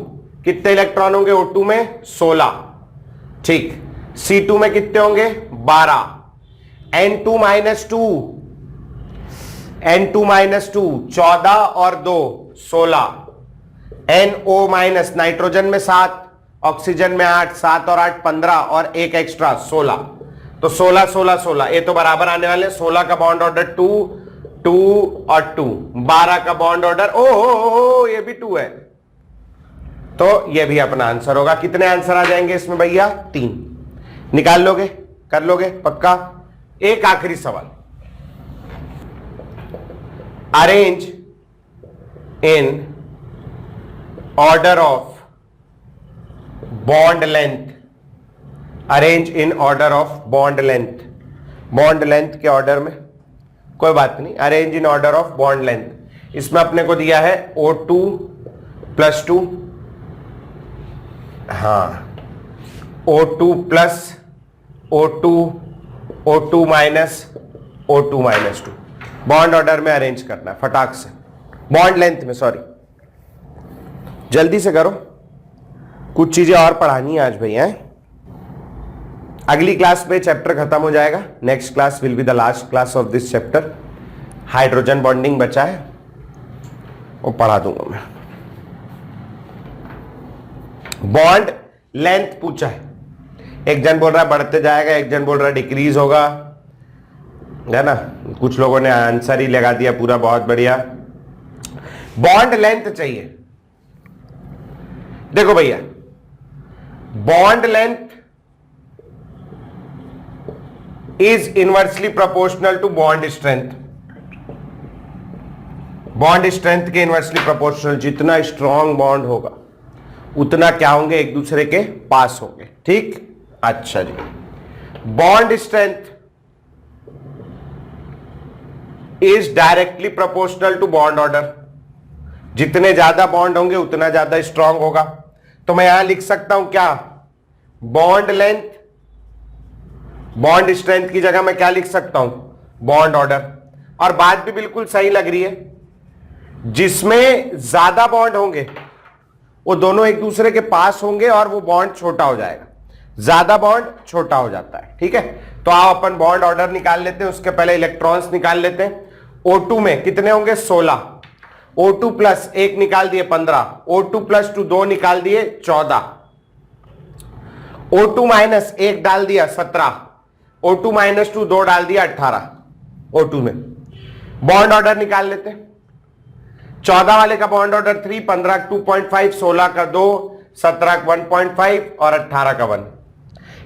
कितने इलेक्ट्रॉन होंगे O2 में 16। ठीक, C2 में कितने होंगे 12, N2 माइनस 2, N2 माइनस 2 14 और 2 16, NO माइनस नाइट्रोजन में 7, ऑक्सीजन में 8, 7 और 8 15 और एक एक्स्ट्रा 16, तो 16 16 16, ये तो बराबर आने वाले। 16 का बॉन्ड ऑर्डर 2 2 और 2, 12 का बॉन्ड ऑर्डर ओ ये भी 2 है, तो ये भी अपना आंसर होगा। कितने आंसर आ जाएंगे इसमें भैया 3, निकाल लोगे, कर लोगे पक्का। एक आखिरी सवाल, arrange in order of bond length, arrange in order of bond length, bond length के ऑर्डर में कोई बात नहीं, arrange in order of bond length. इसमें अपने को दिया है O2 प्लस 2, हाँ O2 plus O2 O2 minus O2 minus 2, bond order में अरेंज करना है फटाक से, बॉन्ड लेंथ में, सॉरी जल्दी से करो, कुछ चीजें और पढ़ानी है आज भैया। अगली क्लास में चैप्टर खत्म हो जाएगा, next class will be the last class of this chapter. Hydrogen bonding बचा है, वो पढ़ा दूंगा मैं। बॉन्ड लेंथ पूछा है, एक जन बोल रहा है बढ़ते जाएगा, एक जन बोल रहा है डिक्रीज होगा, है ना, कुछ लोगों ने आंसर ही लगा दिया पूरा, बहुत बढ़िया। बॉन्ड लेंथ चाहिए, देखो भैया bond length is inversely proportional to bond strength, bond strength के इनवर्सली प्रोपोर्शनल, जितना स्ट्रॉन्ग बॉन्ड होगा उतना क्या होंगे एक दूसरे के पास होंगे। ठीक, अच्छा जी, bond strength is directly proportional to bond order, जितने ज्यादा बॉन्ड होंगे उतना ज्यादा स्ट्रॉन्ग होगा। तो मैं यहां लिख सकता हूं क्या, बॉन्ड लेंथ बॉन्ड स्ट्रेंथ की जगह मैं क्या लिख सकता हूं बॉन्ड ऑर्डर। और बात भी बिल्कुल सही लग रही है, जिसमें ज्यादा बॉन्ड होंगे वो दोनों एक दूसरे के पास होंगे और वो बॉन्ड छोटा हो जाएगा, ज्यादा बॉन्ड छोटा हो जाता है। ठीक है, तो आप अपन बॉन्ड ऑर्डर निकाल लेते हैं, उसके पहले इलेक्ट्रॉन्स निकाल लेते हैं। O2 में कितने होंगे 16, O2 प्लस 1 निकाल दिए 15, O2 प्लस 2 2 निकाल दिए 14, O2 माइनस 1 डाल दिया 17, O2 माइनस 2 2 डाल दिया 18, O2 में। बॉन्ड ऑर्डर निकाल लेते हैं, 14 वाले का बॉन्ड ऑर्डर 3, 15 का 2.5, 16 का 2, 17 का 1.5 और 18 का 1।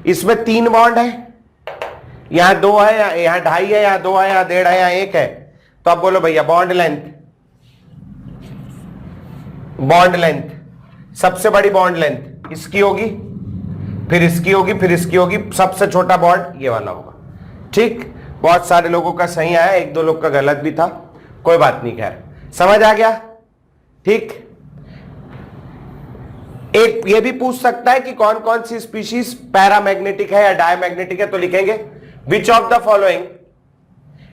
इसमें 3 बॉन्ड है, यहां 2 है, यहां 2.5 है, यहां 2 है, यहां 1.5 है, यहां 1 है। तो अब बोलो भैया बॉन्ड लेंथ, बॉन्ड लेंथ सबसे बड़ी बॉन्ड लेंथ इसकी होगी, फिर इसकी होगी, फिर इसकी होगी, सबसे छोटा बॉन्ड ये वाला होगा। ठीक, बहुत सारे लोगों का सही आया, 1 2 लोग का गलत भी था, कोई बात नहीं, खैर समझ आ गया। ठीक, एक ये भी पूछ सकता है कि कौन कौन सी स्पीशीज पैरामैग्नेटिक है या डायमैग्नेटिक है, तो लिखेंगे which of the following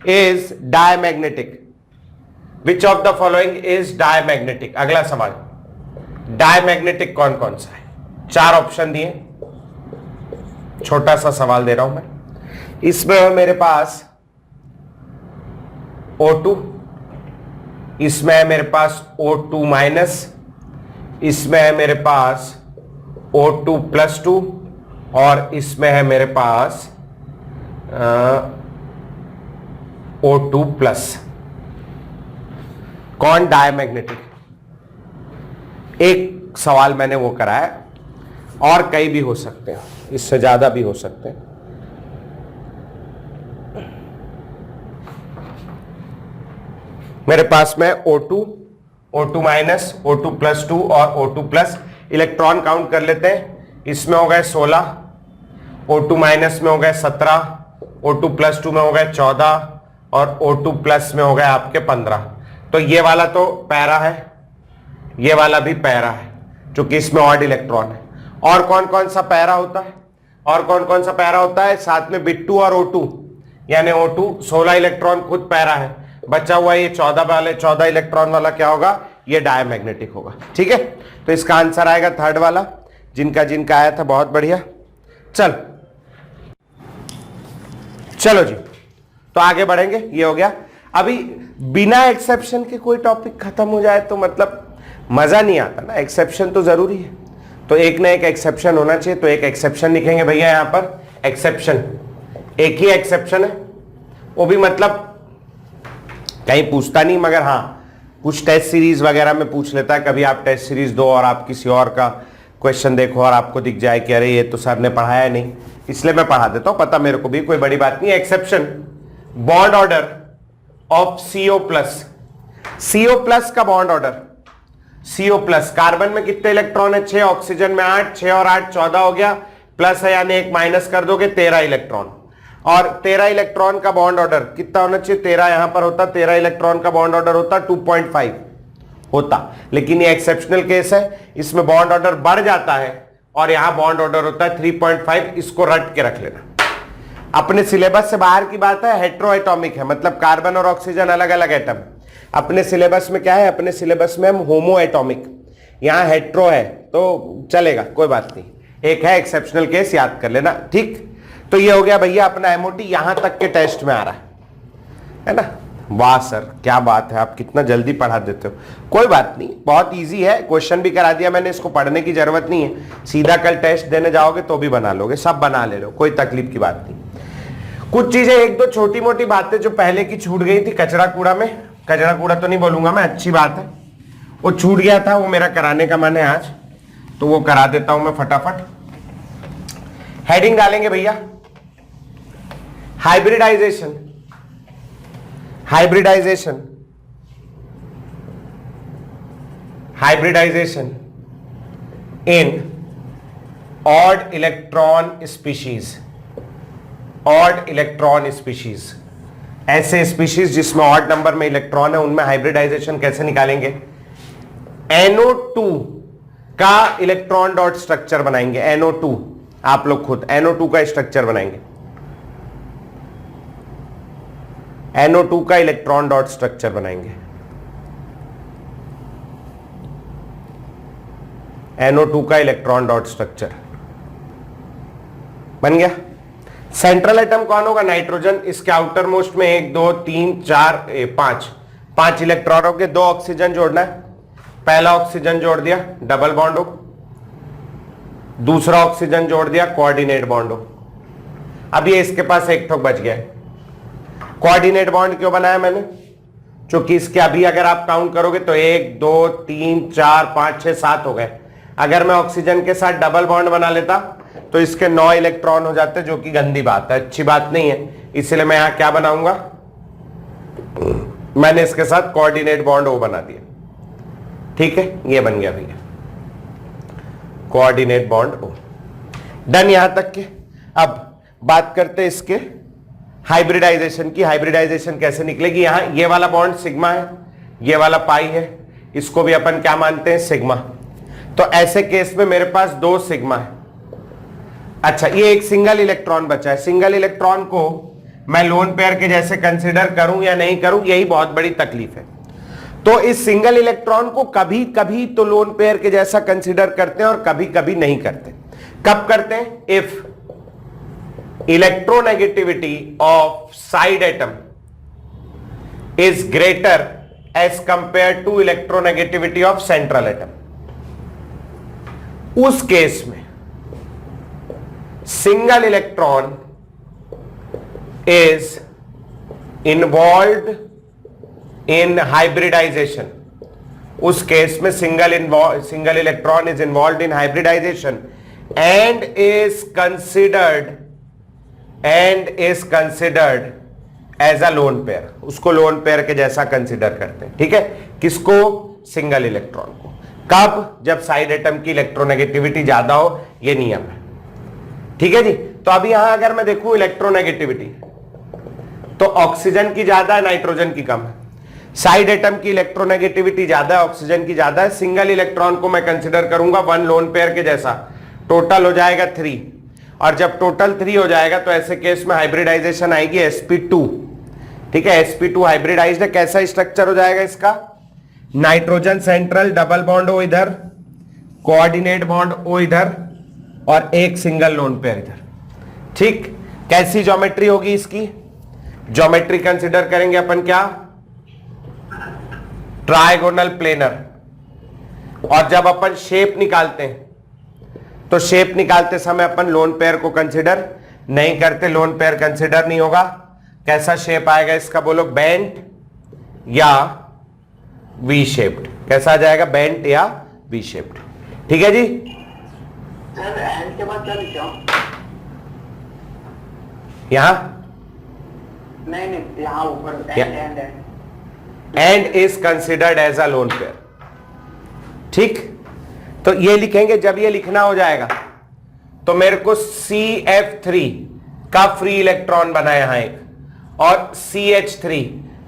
is diamagnetic, which of the following is diamagnetic. अगला सवाल, डायमैग्नेटिक कौन कौन सा है, 4 ऑप्शन दिए, छोटा सा सवाल दे रहा हूं मैं। इसमें है मेरे पास O2, इसमें है मेरे पास O2 माइनस, इसमें है मेरे पास O2 प्लस 2 और इसमें है मेरे पास O2 प्लस। कौन डायमैग्नेटिक? एक सवाल मैंने वो कराया, और कई भी हो सकते हैं, इससे ज्यादा भी हो सकते हैं। मेरे पास में O2 O2 minus, O2 plus 2 और O2 प्लस। इलेक्ट्रॉन काउंट कर लेते हैं, इसमें हो गए 16, O2 माइनस में हो गए 17, O2 प्लस 2 में हो गए 14 और O2 प्लस में हो गए आपके 15। तो ये वाला तो पैरा है, ये वाला भी पैरा है, क्योंकि इसमें ऑड इलेक्ट्रॉन है। और कौन कौन सा पैरा होता है, और कौन कौन सा पैरा होता है, साथ में बिट्टू और O2, यानी O2 16 इलेक्ट्रॉन खुद पैरा है, बचा हुआ ये 14 इलेक्ट्रॉन वाला क्या होगा, ये डायमैग्नेटिक होगा। ठीक है, तो इसका आंसर आएगा थर्ड वाला, जिनका जिनका आया था बहुत बढ़िया। चलो जी, तो आगे बढ़ेंगे, ये हो गया। अभी बिना एक्सेप्शन के कोई टॉपिक खत्म हो जाए तो मतलब मजा नहीं आता ना, एक्सेप्शन तो जरूरी है, तो एक ना एक एक्सेप्शन होना चाहिए। तो एक एक्सेप्शन लिखेंगे भैया यहां पर, एक्सेप्शन, एक ही एक्सेप्शन है, वो भी मतलब कहीं पूछता नहीं, मगर हाँ कुछ टेस्ट सीरीज वगैरह में पूछ लेता है। कभी आप टेस्ट सीरीज दो और आप किसी और का क्वेश्चन देखो और आपको दिख जाए कि अरे ये तो सर ने पढ़ाया नहीं, इसलिए मैं पढ़ा देता हूं, पता मेरे को भी, कोई बड़ी बात नहीं। Exception, bond order of CO plus, CO plus का bond order, CO plus, carbon में कितने इलेक्ट्रॉन है 6, ऑक्सीजन में 8, 6 और 8 14 हो गया, प्लस है यानी एक माइनस कर दोगे 13 इलेक्ट्रॉन। और 13 इलेक्ट्रॉन का बॉन्ड ऑर्डर कितना होना चाहिए, 13 यहां पर होता, 13 इलेक्ट्रॉन का बॉन्ड ऑर्डर होता 2.5 होता, लेकिन ये एक्सेप्शनल केस है, इसमें बॉन्ड ऑर्डर बढ़ जाता है और यहां बॉन्ड ऑर्डर होता है 3.5, इसको रट के रख लेना। अपने सिलेबस से बाहर की बात है, हेट्रो एटॉमिक है, मतलब कार्बन और ऑक्सीजन अलग अलग एटम। अपने सिलेबस में क्या है, अपने सिलेबस में हम होमो एटॉमिक, यहां हेट्रो है तो चलेगा, कोई बात नहीं, एक है एक्सेप्शनल केस, याद कर लेना। ठीक, तो ये हो गया भैया अपना एमओटी, यहां तक के टेस्ट में आ रहा है ना। वाह सर क्या बात है, आप कितना जल्दी पढ़ा देते हो। कोई बात नहीं, बहुत इजी है, क्वेश्चन भी करा दिया मैंने, इसको पढ़ने की जरूरत नहीं है, सीधा कल टेस्ट देने जाओगे तो भी बना लोगे, सब बना ले लो, कोई तकलीफ की बात नहीं। कुछ चीजें, एक दो छोटी मोटी बातें जो पहले की छूट गई थी कचरा कूड़ा में, कचरा कूड़ा तो नहीं बोलूंगा मैं, अच्छी बात है, वो छूट गया था, वो मेरा कराने का मन है आज, तो वो करा देता हूं मैं फटाफट। हेडिंग डालेंगे भैया, hybridization, hybridization, hybridization in odd electron species, odd electron species, ऐसे स्पीशीज जिसमें ऑड नंबर में इलेक्ट्रॉन है, उनमें हाइब्रिडाइजेशन कैसे निकालेंगे। NO2 का इलेक्ट्रॉन डॉट स्ट्रक्चर बनाएंगे, NO2, आप लोग खुद NO2 का स्ट्रक्चर बनाएंगे, NO2 का इलेक्ट्रॉन डॉट स्ट्रक्चर बनाएंगे, NO2 का इलेक्ट्रॉन डॉट स्ट्रक्चर बन गया। सेंट्रल एटम कौन होगा, नाइट्रोजन, इसके आउटर मोस्ट में 1 2 3 4 5 इलेक्ट्रॉनों के 2 ऑक्सीजन जोड़ना है। पहला ऑक्सीजन जोड़ दिया, डबल बॉन्ड हो, दूसरा ऑक्सीजन जोड़ दिया, कोऑर्डिनेट बॉन्ड हो। अब ये इसके पास एक ठोक बच गया है। कोऑर्डिनेट बॉन्ड क्यों बनाया मैंने, क्योंकि इसके अभी अगर आप काउंट करोगे तो 1 2 3 4 5 6 7 हो गए। अगर मैं ऑक्सीजन के साथ डबल बॉन्ड बना लेता तो इसके 9 इलेक्ट्रॉन हो जाते, जो कि गंदी बात है, अच्छी बात नहीं है, इसलिए मैं यहां क्या बनाऊंगा, मैंने इसके साथ कोऑर्डिनेट बॉन्ड ओ बना दिया। ठीक है, ये बन गया भैया कोऑर्डिनेट बॉन्ड ओ, डन यहां तक के। अब बात करते हैं इसके हाइब्रिडाइजेशन की। हाइब्रिडाइजेशन कैसे निकलेगी, यहां ये वाला बॉन्ड सिग्मा है, ये वाला पाई है, इसको भी अपन क्या मानते हैं, सिग्मा। तो ऐसे केस में मेरे पास 2 सिग्मा है। अच्छा, ये एक सिंगल इलेक्ट्रॉन बचा है, सिंगल इलेक्ट्रॉन को मैं लोन पेयर के जैसे कंसीडर करूं या नहीं करूं, यही बहुत बड़ी तकलीफ है। तो इस सिंगल इलेक्ट्रॉन को कभी कभी तो लोन पेयर के जैसा कंसीडर करते हैं और कभी कभी नहीं करते। कब करते हैं, if electronegativity of side atom is greater as compare to electronegativity of central atom, उस केस में single electron is involved in hybridization, उस केस में single electron is involve in hybridization and is considered as a lone pair, उसको लोन पेयर के जैसा कंसिडर करते हैं। ठीक है, किसको, सिंगल इलेक्ट्रॉन को। कब? जब साइड एटम की इलेक्ट्रोनेगेटिविटी ज्यादा हो, ये नियम है। ठीक है जी। तो अभी यहां अगर मैं देखूं इलेक्ट्रोनेगेटिविटी, तो ऑक्सीजन की ज्यादा है, नाइट्रोजन की कम है। साइड एटम की इलेक्ट्रोनेगेटिविटी ज्यादा है, ऑक्सीजन की ज्यादा है। सिंगल इलेक्ट्रॉन को मैं कंसिडर करूंगा वन लोन पेयर के जैसा, टोटल हो जाएगा 3, और जब टोटल 3 हो जाएगा तो ऐसे केस में हाइब्रिडाइजेशन आएगी sp2। ठीक है, sp2 हाइब्रिडाइज्ड है। कैसा स्ट्रक्चर हो जाएगा इसका? Nitrogen central, double bond O इधर, कोऑर्डिनेट बॉन्ड ओ इधर, और एक सिंगल लोन पेयर इधर। ठीक, कैसी ज्योमेट्री होगी इसकी? ज्योमेट्री कंसिडर करेंगे अपन क्या? Trigonal planar. और जब अपन शेप निकालते हैं तो शेप निकालते समय अपन लोन पेयर को कंसिडर नहीं करते, लोन पेयर कंसिडर नहीं होगा। कैसा शेप आएगा इसका बोलो? बेंट या वी शेप्ड। कैसा आ जाएगा? बेंट या वी शेप्ड। ठीक है जी। सर एंड के बाद क्या लिखा? यहां नहीं यहाँ ऊपर and and is considered as a lone pair. ठीक, तो ये लिखेंगे। जब ये लिखना हो जाएगा तो मेरे को CF3 का फ्री इलेक्ट्रॉन बना यहां एक, और CH3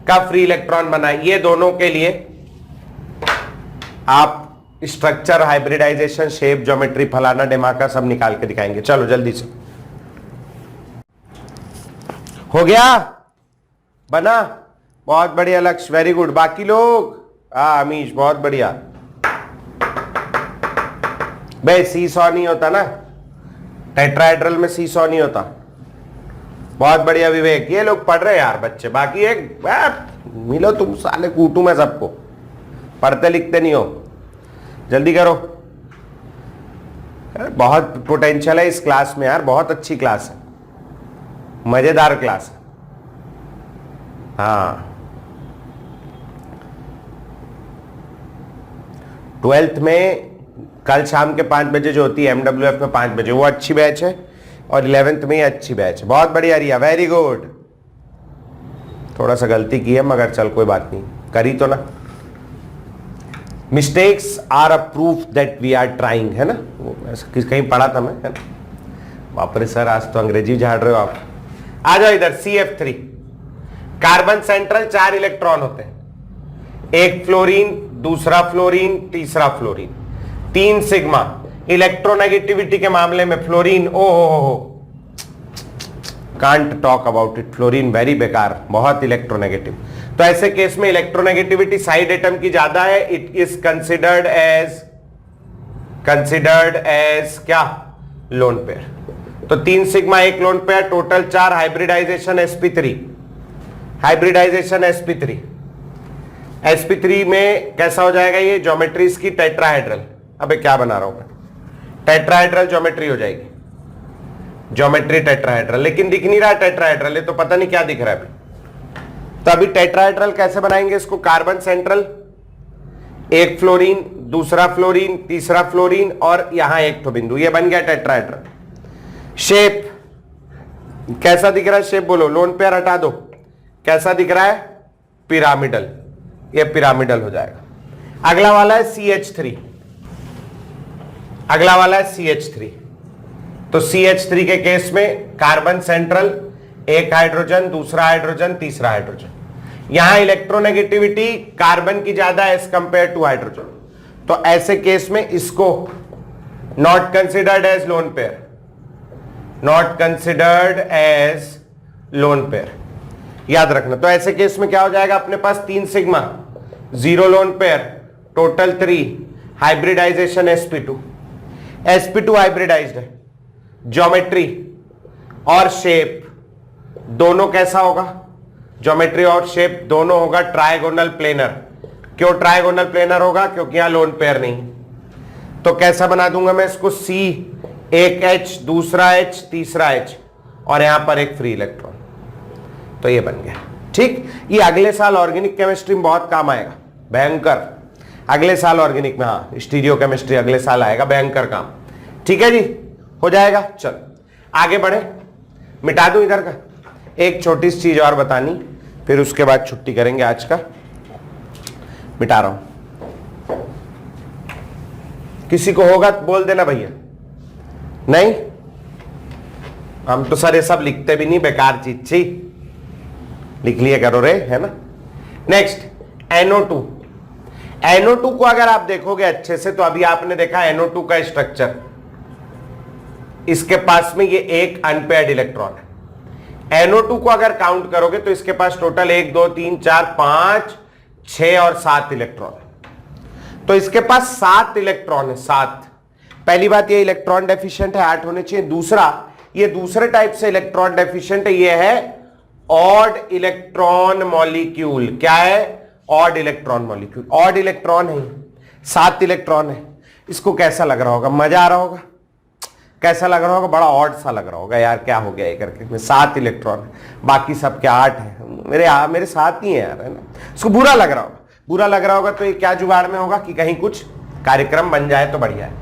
का फ्री इलेक्ट्रॉन बना। ये दोनों के लिए आप स्ट्रक्चर, हाइब्रिडाइजेशन, शेप, ज्योमेट्री, फलाना डिमाका सब निकाल के दिखाएंगे। चलो जल्दी से। हो गया? बना? बहुत बढ़िया लक्ष्य, वेरी गुड। बाकी लोग? अमीश बहुत बढ़िया। भाई सीसॉ नहीं होता ना, टेट्राहेड्रल में सीसॉ नहीं होता। बहुत बढ़िया विवेक। ये लोग पढ़ रहे यार बच्चे। बाकी एक मिलो तुम साले, कूटू में सबको, पढ़ते लिखते नहीं हो। जल्दी करो, बहुत पोटेंशियल है इस क्लास में यार, बहुत अच्छी क्लास है, मजेदार क्लास है। हाँ, 12th में कल शाम के 5 बजे जो होती है MWF में 5 बजे, वो अच्छी बैच है, और 11th में ये अच्छी बैच है। बहुत बढ़िया रिया, वेरी गुड। थोड़ा सा गलती की है मगर चल कोई बात नहीं, करी तो ना। Mistakes are a proof that we are trying, है ना? वो कहीं पढ़ा था मैं, है ना? बाप रे सर, आज तो अंग्रेजी झाड़ रहे हो आप। आ जाओ इधर। CF3 कार्बन सेंट्रल 4 इलेक्ट्रॉन होते हैं, एक फ्लोरीन, दूसरा फ्लोरीन, तीसरा फ्लोरीन, 3 सिग्मा। इलेक्ट्रोनेगेटिविटी के मामले में फ्लोरीन, ओ हो, can't talk about it. Fluorine very बेकार, बहुत इलेक्ट्रोनेगेटिव। तो ऐसे केस में इलेक्ट्रोनेगेटिविटी साइड एटम की ज्यादा है, इट इज कंसिडर्ड एज क्या? Lone pair. तो 3 सिग्मा, एक lone pair, total 4, hybridization sp3। Hybridization sp3। sp3 में कैसा हो जाएगा ये? ज्योमेट्री इसकी टेट्राहेड्रल। अबे क्या बना रहा हूं मैं? टेट्राहेड्रल ज्योमेट्री हो जाएगी, ज्योमेट्री टेट्राहेड्रल। लेकिन दिख नहीं रहा टेट्राहेड्रल, ये तो पता नहीं क्या दिख रहा है अभी। तो अभी टेट्राहेड्रल कैसे बनाएंगे इसको? कार्बन सेंट्रल, एक फ्लोरीन, दूसरा फ्लोरीन, तीसरा फ्लोरीन, और यहां एक तो बिंदु, ये बन गया टेट्राहेड्रल। शेप कैसा दिख रहा है? शेप बोलो, लोन पेयर हटा दो, कैसा दिख रहा है? पिरामिडल। ये पिरामिडल हो जाएगा। अगला वाला है CH3। अगला वाला है CH3। तो CH3 के केस में कार्बन सेंट्रल, एक हाइड्रोजन, दूसरा हाइड्रोजन, तीसरा हाइड्रोजन। यहां इलेक्ट्रोनेगेटिविटी कार्बन की ज्यादा है एज कंपेयर टू हाइड्रोजन। तो ऐसे केस में इसको not considered as lone pair, not considered as lone pair, याद रखना। तो ऐसे केस में क्या हो जाएगा? अपने पास 3 sigma, 0 lone pair, total 3, hybridization sp2। sp2 hybridized है। ज्योमेट्री और शेप दोनों कैसा होगा? ज्योमेट्री और शेप दोनों होगा ट्राइगोनल प्लेनर। क्यों ट्राइगोनल प्लेनर होगा? क्योंकि यहां लोन पेयर नहीं। तो कैसा बना दूंगा मैं इसको? C, एक H, दूसरा H, तीसरा H, और यहां पर एक फ्री इलेक्ट्रॉन। तो ये बन गया। ठीक, ये अगले साल ऑर्गेनिक केमिस्ट्री में बहुत काम आएगा, भयंकर। अगले साल ऑर्गेनिक में, हाँ, स्टीरियो केमिस्ट्री अगले साल आएगा, भयंकर काम। ठीक है जी, हो जाएगा। चल आगे बढ़े। मिटा दूं इधर का? एक छोटी सी चीज और बतानी, फिर उसके बाद छुट्टी करेंगे आज का। मिटा रहा हूं। किसी को होगा तो बोल देना भैया। नहीं, हम तो सर ये सब लिखते भी नहीं, बेकार चीज छी, लिख लिया करो रे, है ना। Next NO2। NO2 को अगर आप देखोगे अच्छे से तो अभी आपने देखा NO2 का स्ट्रक्चर, इसके पास में ये एक अनपेयर्ड इलेक्ट्रॉन है। NO2 को अगर काउंट करोगे तो इसके पास टोटल 1 2 3 4 5 6 और 7 इलेक्ट्रॉन है। तो इसके पास 7 इलेक्ट्रॉन है, 7। पहली बात ये इलेक्ट्रॉन डेफिशिएंट है, 8 होने चाहिए। दूसरा, ये दूसरे टाइप से इलेक्ट्रॉन डेफिशिएंट है, ये है ऑड इलेक्ट्रॉन मॉलिक्यूल। क्या है? Odd electron molecule. Odd electron है, 7 इलेक्ट्रॉन है। इसको कैसा लग रहा होगा? मजा आ रहा होगा? कैसा लग रहा होगा? बड़ा ऑड सा लग रहा होगा, यार क्या हो गया ये करके। 7 इलेक्ट्रॉन है, बाकी सब क्या 8 है, मेरे साथ ही है यार, है ना। इसको बुरा लग रहा होगा, बुरा लग रहा होगा तो ये क्या जुगाड़ में होगा कि कहीं कुछ कार्यक्रम बन जाए तो बढ़िया है।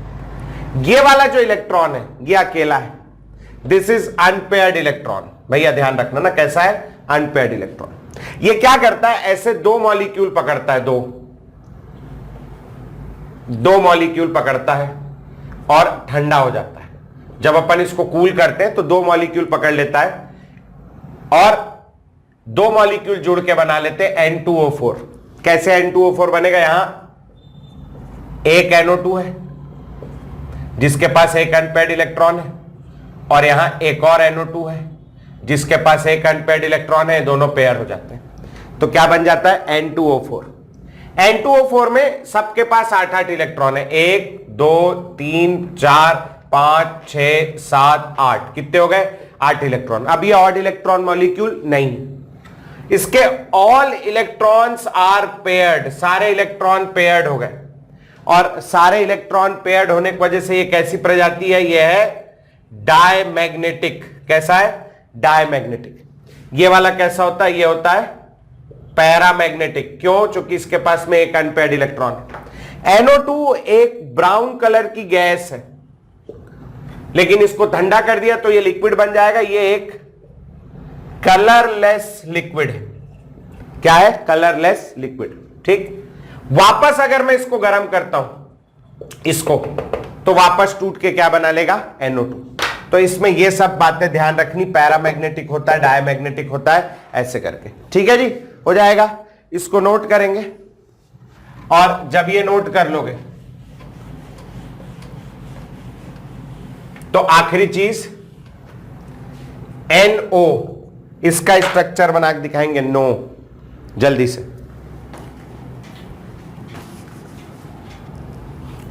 ये वाला जो इलेक्ट्रॉन है ये अकेला है, दिस इज अनपेयर्ड इलेक्ट्रॉन। भैया ध्यान रखना ना, कैसा है? Unpaired electron. ये क्या करता है? ऐसे 2 मॉलिक्यूल पकड़ता है, दो मॉलिक्यूल पकड़ता है और ठंडा हो जाता है। जब अपन इसको कूल करते हैं तो 2 मॉलिक्यूल पकड़ लेता है और 2 मॉलिक्यूल जुड़ के बना लेते हैं N2O4। कैसे N2O4 बनेगा? यहां एक NO2 है जिसके पास एक अनपेयर्ड इलेक्ट्रॉन है, और यहां एक और NO2 है जिसके पास एक अनपेयर्ड इलेक्ट्रॉन है, दोनों पेयर हो जाते हैं। तो क्या बन जाता है? N2O4। N2O4 में सबके पास 8-8 इलेक्ट्रॉन है, 1 2 3 4 5 6 7 8। कितने हो गए? 8 इलेक्ट्रॉन। अब ये ऑड इलेक्ट्रॉन मॉलिक्यूल नहीं, इसके ऑल इलेक्ट्रॉन्स आर पेयर्ड। सारे इलेक्ट्रॉन पेयर्ड हो गए, और सारे इलेक्ट्रॉन पेयर्ड होने की वजह से ये कैसी प्रजाति है? ये है डायमैग्नेटिक। कैसा है? डायमैग्नेटिक। ये वाला कैसा होता है? ये होता है पैरामैग्नेटिक। क्यों? क्योंकि इसके पास में एक अनपेयर्ड इलेक्ट्रॉन है। NO2 एक ब्राउन कलर की गैस है, लेकिन इसको ठंडा कर दिया तो ये लिक्विड बन जाएगा। ये एक कलरलेस लिक्विड है। क्या है? Colourless liquid. ठीक। वापस अगर मैं इसको गर्म करता हूं, इसको, तो वापस टूट के क्या बना लेगा? NO2। तो इसमें ये सब बातें ध्यान रखनी, पैरामैग्नेटिक होता है, डायमैग्नेटिक होता है, ऐसे करके। ठीक है जी, हो जाएगा। इसको नोट करेंगे, और जब ये नोट कर लोगे तो आखिरी चीज NO, इसका स्ट्रक्चर बना के दिखाएंगे। नो, जल्दी से।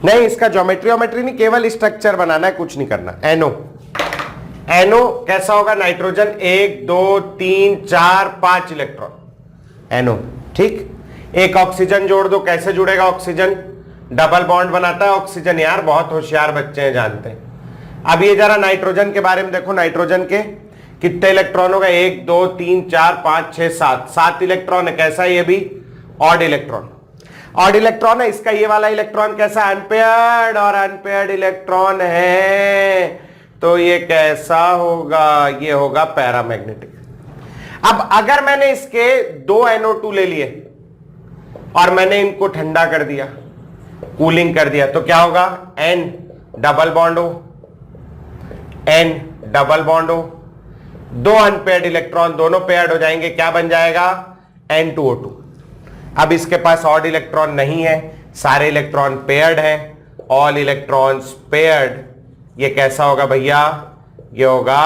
नहीं, इसका ज्योमेट्री नहीं, केवल स्ट्रक्चर बनाना है, कुछ नहीं करना। NO कैसा होगा? Nitrogen 1 2 3 4 5 electron NO। ठीक। एक ऑक्सीजन जोड़ दो, कैसे जुड़ेगा ऑक्सीजन? डबल बॉन्ड बनाता है ऑक्सीजन। यार बहुत होशियार बच्चे हैं, जानते हैं। अब ये जरा नाइट्रोजन के बारे में देखो। नाइट्रोजन के कितने इलेक्ट्रॉन होगा? 1 2 3 4 5 6 7। 7 इलेक्ट्रॉन है। कैसा है? ये भी ऑड इलेक्ट्रॉन। ऑड इलेक्ट्रॉन है। इसका ये वाला इलेक्ट्रॉन कैसा? अनपेयर्ड, और अनपेयर्ड इलेक्ट्रॉन है तो ये कैसा होगा? ये होगा पैरामैग्नेटिक। अब अगर मैंने इसके 2 NO2 ले लिए और मैंने इनको ठंडा कर दिया, कूलिंग कर दिया, तो क्या होगा? N डबल बॉन्ड हो, N डबल बॉन्ड हो, 2 अनपेयर्ड इलेक्ट्रॉन दोनों पेयर्ड हो जाएंगे। क्या बन जाएगा? N2O2। अब इसके पास ऑड इलेक्ट्रॉन नहीं है, सारे इलेक्ट्रॉन पेयर्ड हैं, ऑल इलेक्ट्रॉन्स पेयर्ड। ये कैसा होगा भैया? ये होगा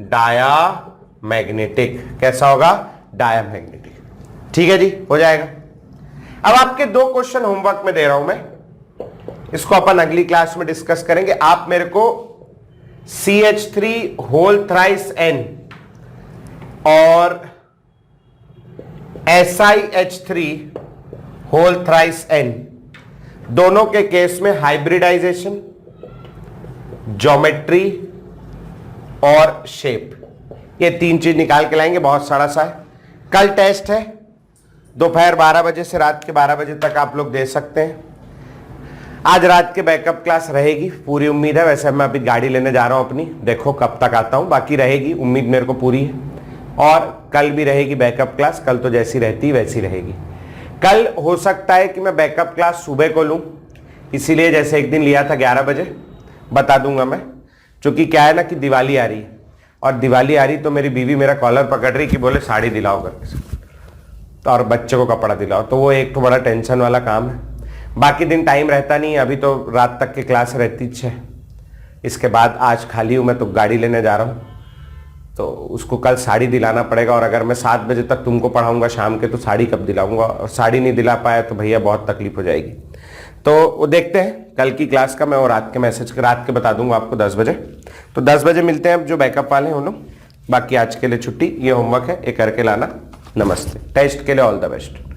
डायामैग्नेटिक। कैसा होगा? डायामैग्नेटिक। ठीक है जी, हो जाएगा। अब आपके 2 क्वेश्चन होमवर्क में दे रहा हूं मैं, इसको अपन अगली क्लास में डिस्कस करेंगे। आप मेरे को CH3 होल थ्राइस N और SiH3 होल थ्राइस N, दोनों के केस में हाइब्रिडाइजेशन, ज्योमेट्री और शेप, ये 3 चीज निकाल के लाएंगे। बहुत सारा सा है। कल टेस्ट है, दोपहर 12 बजे से रात के 12 बजे तक आप लोग दे सकते हैं। आज रात के बैकअप क्लास रहेगी, पूरी उम्मीद है। वैसे मैं अभी गाड़ी लेने जा रहा हूं अपनी, देखो कब तक आता हूं, बाकी रहेगी, उम्मीद मेरे को पूरी है। और कल भी रहेगी बैकअप क्लास, कल तो जैसी रहती वैसी रहेगी। कल हो सकता है कि मैं बैकअप क्लास सुबह को लूं, इसीलिए जैसे एक दिन लिया था 11 बजे, बता दूंगा मैं, क्योंकि क्या है ना कि दिवाली आ रही है, और दिवाली आ रही तो मेरी बीवी मेरा कॉलर पकड़ रही कि बोले साड़ी दिलाओ करके, तो और बच्चे को कपड़ा दिलाओ, तो वो एक तो बड़ा टेंशन वाला काम है। बाकी दिन टाइम रहता नहीं, अभी तो रात तक की क्लास रहती 6, इसके बाद आज खाली हूँ मैं, तो गाड़ी लेने जा रहा हूँ, तो उसको कल साड़ी दिलाना पड़ेगा। और अगर मैं 7 बजे तक तुमको पढ़ाऊंगा शाम के, तो साड़ी कब दिलाऊंगा, और साड़ी नहीं दिला पाया तो भैया बहुत तकलीफ हो जाएगी। तो वो देखते हैं कल की क्लास का, मैं और रात के बता दूंगा आपको 10 बजे। तो 10 बजे मिलते हैं अब जो बैकअप वाले हैं उन लोग। बाकी आज के लिए छुट्टी, ये होमवर्क है, ये करके लाना। नमस्ते, टेस्ट के लिए ऑल द बेस्ट।